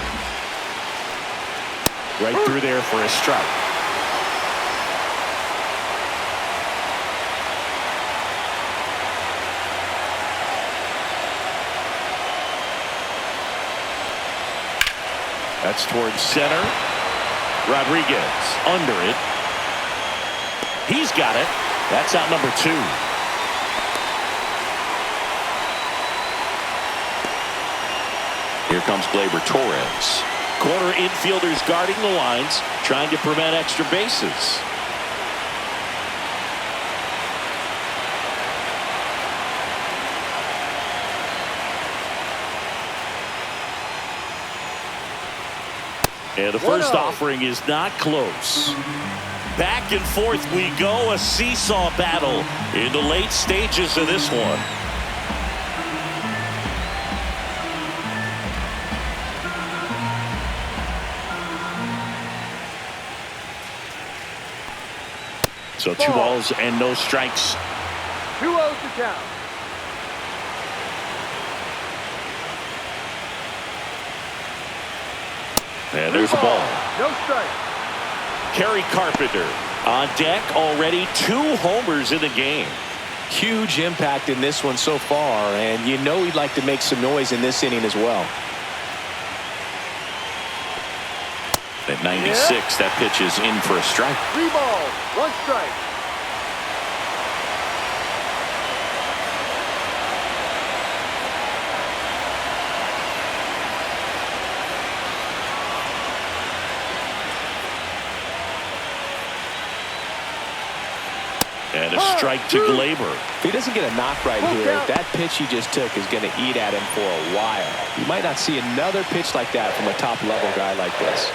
Speaker 2: Right through there for a strike. That's towards center. Rodriguez under it. He's got it. That's out number 2. Here comes Gleyber Torres. Corner infielders guarding the lines, trying to prevent extra bases. And the first offering is not close. Back and forth we go, a seesaw battle in the late stages of this one. So 2 balls and no strikes.
Speaker 4: 2-0 to count.
Speaker 2: And there's a ball.
Speaker 4: No strike.
Speaker 2: Kerry Carpenter on deck, already 2 homers in the game.
Speaker 3: Huge impact in this one so far, and you know he'd like to make some noise in this inning as well.
Speaker 2: At 96, that pitch is in for a strike.
Speaker 4: 3 balls, 1 strike.
Speaker 2: And a strike to Gleyber.
Speaker 3: If he doesn't get a knock right here, that pitch he just took is going to eat at him for a while. You might not see another pitch like that from a top-level guy like this.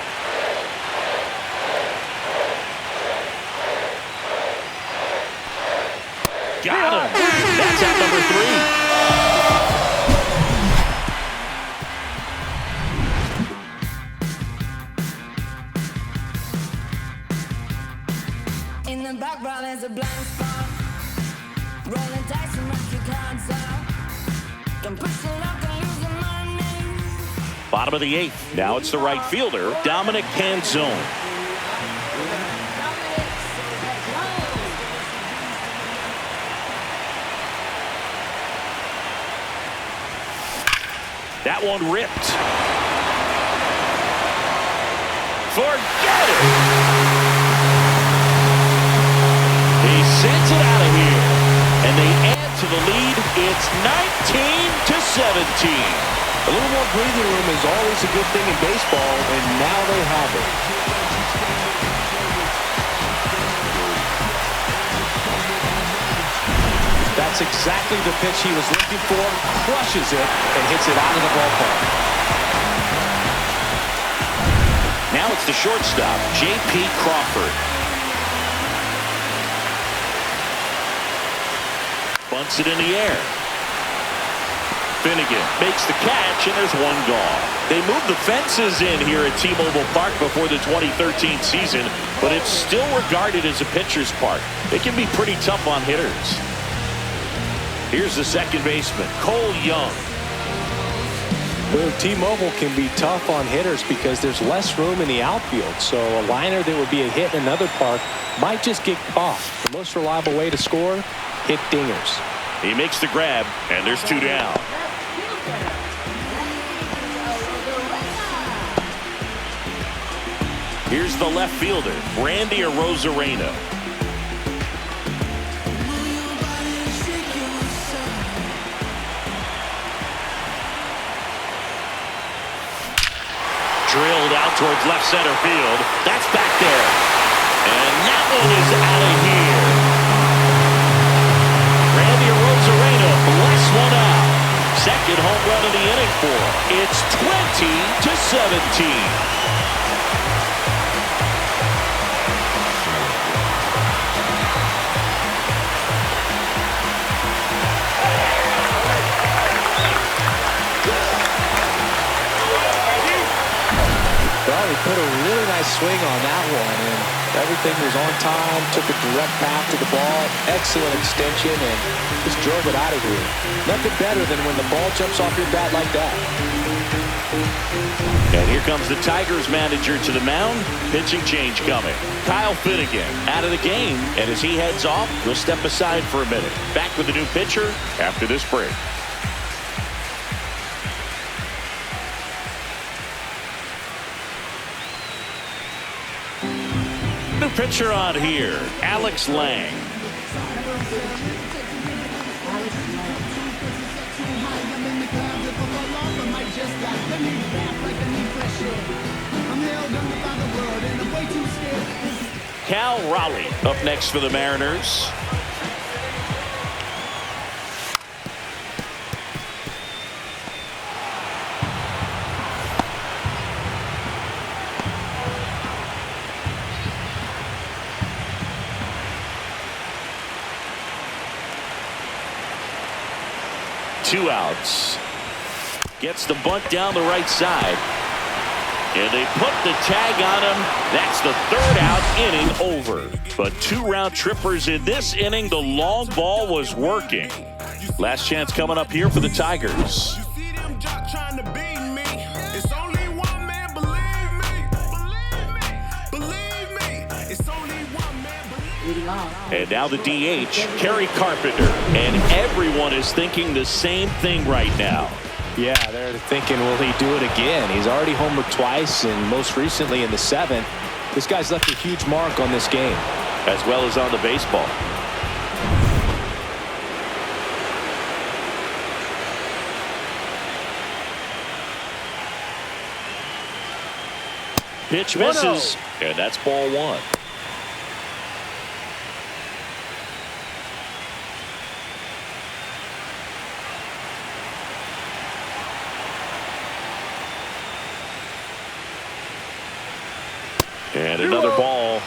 Speaker 2: Got him. That's out number 3.
Speaker 6: In the background there's a blind spot. Rolling dice and knock your cards out. Don't push the luck and lose the money.
Speaker 2: Bottom of the 8th. Now it's the right fielder, Dominic Canzone. That one ripped. Forget it. He sends it out of here, and they add to the lead. It's 19-17.
Speaker 3: A little more breathing room is always a good thing in baseball, and now they have it. That's exactly the pitch he was looking for. Crushes it and hits it out of the ballpark.
Speaker 2: Now it's the shortstop, J.P. Crawford. Bunts it in the air. Finnegan makes the catch, and there's one gone. They moved the fences in here at T-Mobile Park before the 2013 season, but it's still regarded as a pitcher's park. It can be pretty tough on hitters. Here's the second baseman, Cole Young.
Speaker 3: Well, T-Mobile can be tough on hitters because there's less room in the outfield. So a liner that would be a hit in another park might just get caught. The most reliable way to score, hit dingers.
Speaker 2: He makes the grab, and there's 2 down. Here's the left fielder, Randy Arozarena. out towards left center field. That's back there. And that one is out of here. Randy Arozarena blasts one out. Second home run of the inning for him. It's 20-17.
Speaker 3: Well, he put a really nice swing on that one, and everything was on time, took a direct path to the ball, excellent extension, and just drove it out of here. Nothing better than when the ball jumps off your bat like that.
Speaker 2: And here comes the Tigers manager to the mound. Pitching change coming. Kyle Finnegan out of the game, and as he heads off, we'll step aside for a minute. Back with the new pitcher after this break. New pitcher on here, Alex Lang. Cal Raleigh up next for the Mariners. Two outs. Gets the bunt down the right side. And they put the tag on him. That's the third out, inning over. But 2 round trippers in this inning. The long ball was working. Last chance coming up here for the Tigers. And now the DH, Kerry Carpenter. And everyone is thinking the same thing right now.
Speaker 3: Yeah, they're thinking, will he do it again? He's already homered twice, and most recently in the 7th. This guy's left a huge mark on this game.
Speaker 2: As well as on the baseball. Pitch misses, and that's ball 1. And another ball.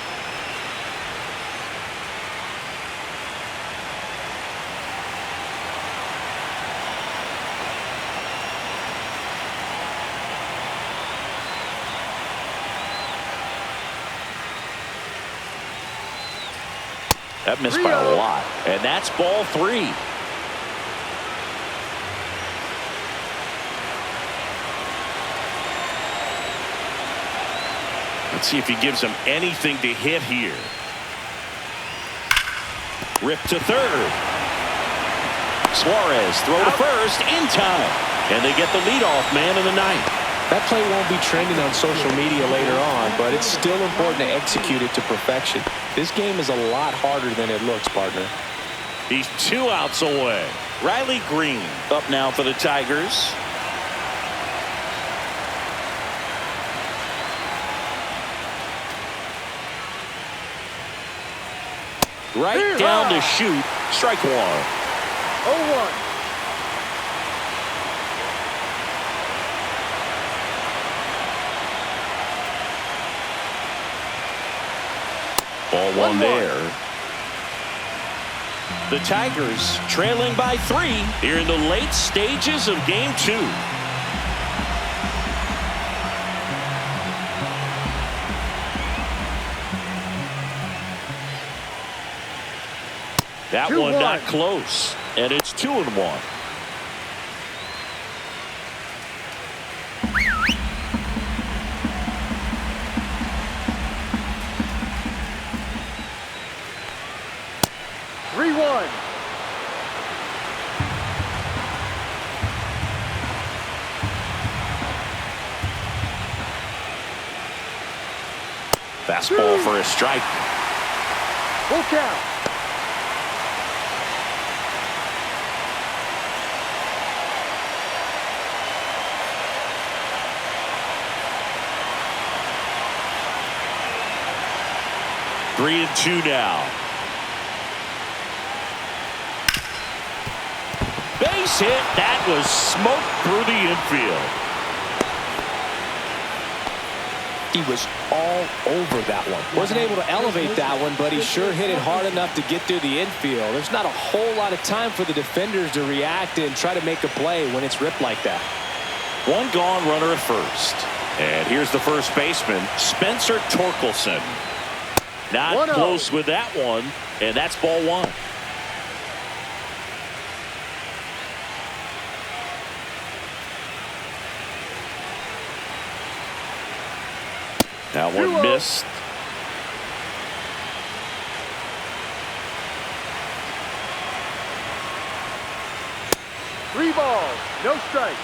Speaker 2: That missed by a lot. And that's ball 3. Let's see if he gives him anything to hit here. Rip to third. Suarez throw to first in time. And they get the leadoff man in the 9th.
Speaker 3: That play won't be trending on social media later on, but it's still important to execute it to perfection. This game is a lot harder than it looks, partner.
Speaker 2: He's 2 outs away. Riley Green up now for the Tigers. Right down to shoot. Strike 1.
Speaker 4: 0-1.
Speaker 2: Ball 1 there. The Tigers trailing by 3 here in the late stages of game 2. That
Speaker 4: 2-1.
Speaker 2: one not close, and it's 2-1. Fastball for a strike.
Speaker 4: Full count.
Speaker 2: 3-2 now. Base hit. That was smoked through the infield.
Speaker 3: He was all over that one. Wasn't able to elevate that one, but he sure hit it hard enough to get through the infield. There's not a whole lot of time for the defenders to react and try to make a play when it's ripped like that.
Speaker 2: One gone, runner at first. And here's the first baseman, Spencer Torkelson. Not close with that one, and that's ball one. That one missed.
Speaker 4: Three balls, no strike.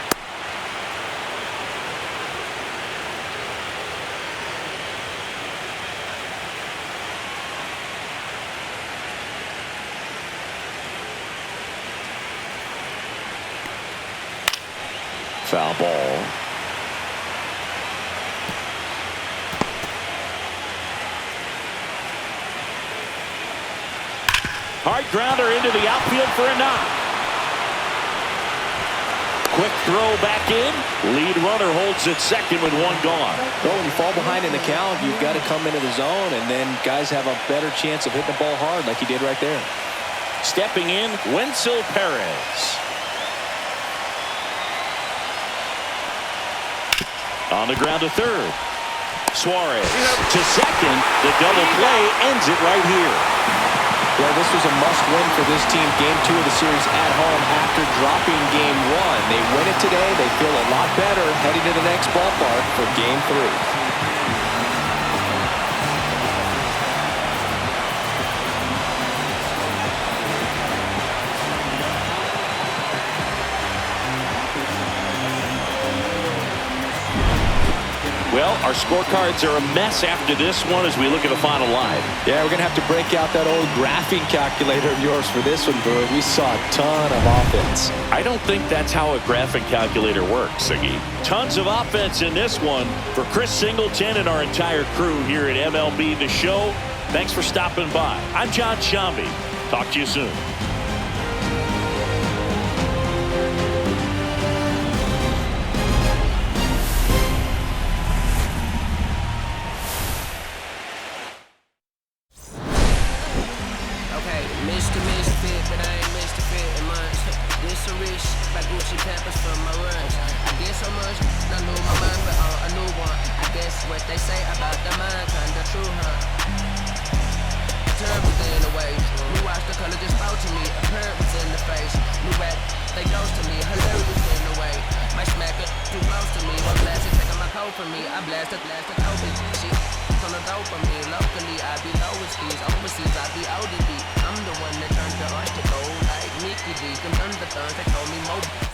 Speaker 2: Foul ball. Hard grounder into the outfield for a knock. Quick throw back in. Lead runner holds at second with one gone.
Speaker 3: Well, when you fall behind in the count, you've got to come into the zone, and then guys have a better chance of hitting the ball hard like he did right there.
Speaker 2: Stepping in, Wenzel Perez. On the ground to third. Suarez to second. The double play ends it right here.
Speaker 3: Well, this was a must-win for this team. Game 2 of the series at home after dropping Game 1. They win it today. They feel a lot better heading to the next ballpark for Game 3.
Speaker 2: Well, our scorecards are a mess after this one as we look at the final line.
Speaker 3: Yeah, we're going to have to break out that old graphing calculator of yours for this one, Bird. We saw a ton of offense.
Speaker 2: I don't think that's how a graphing calculator works, Siggy. Tons of offense in this one. For Chris Singleton and our entire crew here at MLB The Show, thanks for stopping by. I'm John Shambi. Talk to you soon.
Speaker 6: Mr. Misfit, but I ain't Mr. Fit in months. This a rich, like Gucci Pampers for my runs. I did so much, I knew my mind, but on a new one. I guess what they say about the mind, kinda true, huh? Terrible thing in a way. We watched the color just spoke to me. A parent was in the face. New rap, they ghost to me. Hilarious in a way. My smack it, too close to me. One blast, taking my coat from me. I blasted COVID. Shit. On the dope for me, locally I be lowest keys, overseas I be ODB. I'm the one that turned the art to gold like Mickey D. Them Thunderbirds, they told me Moby.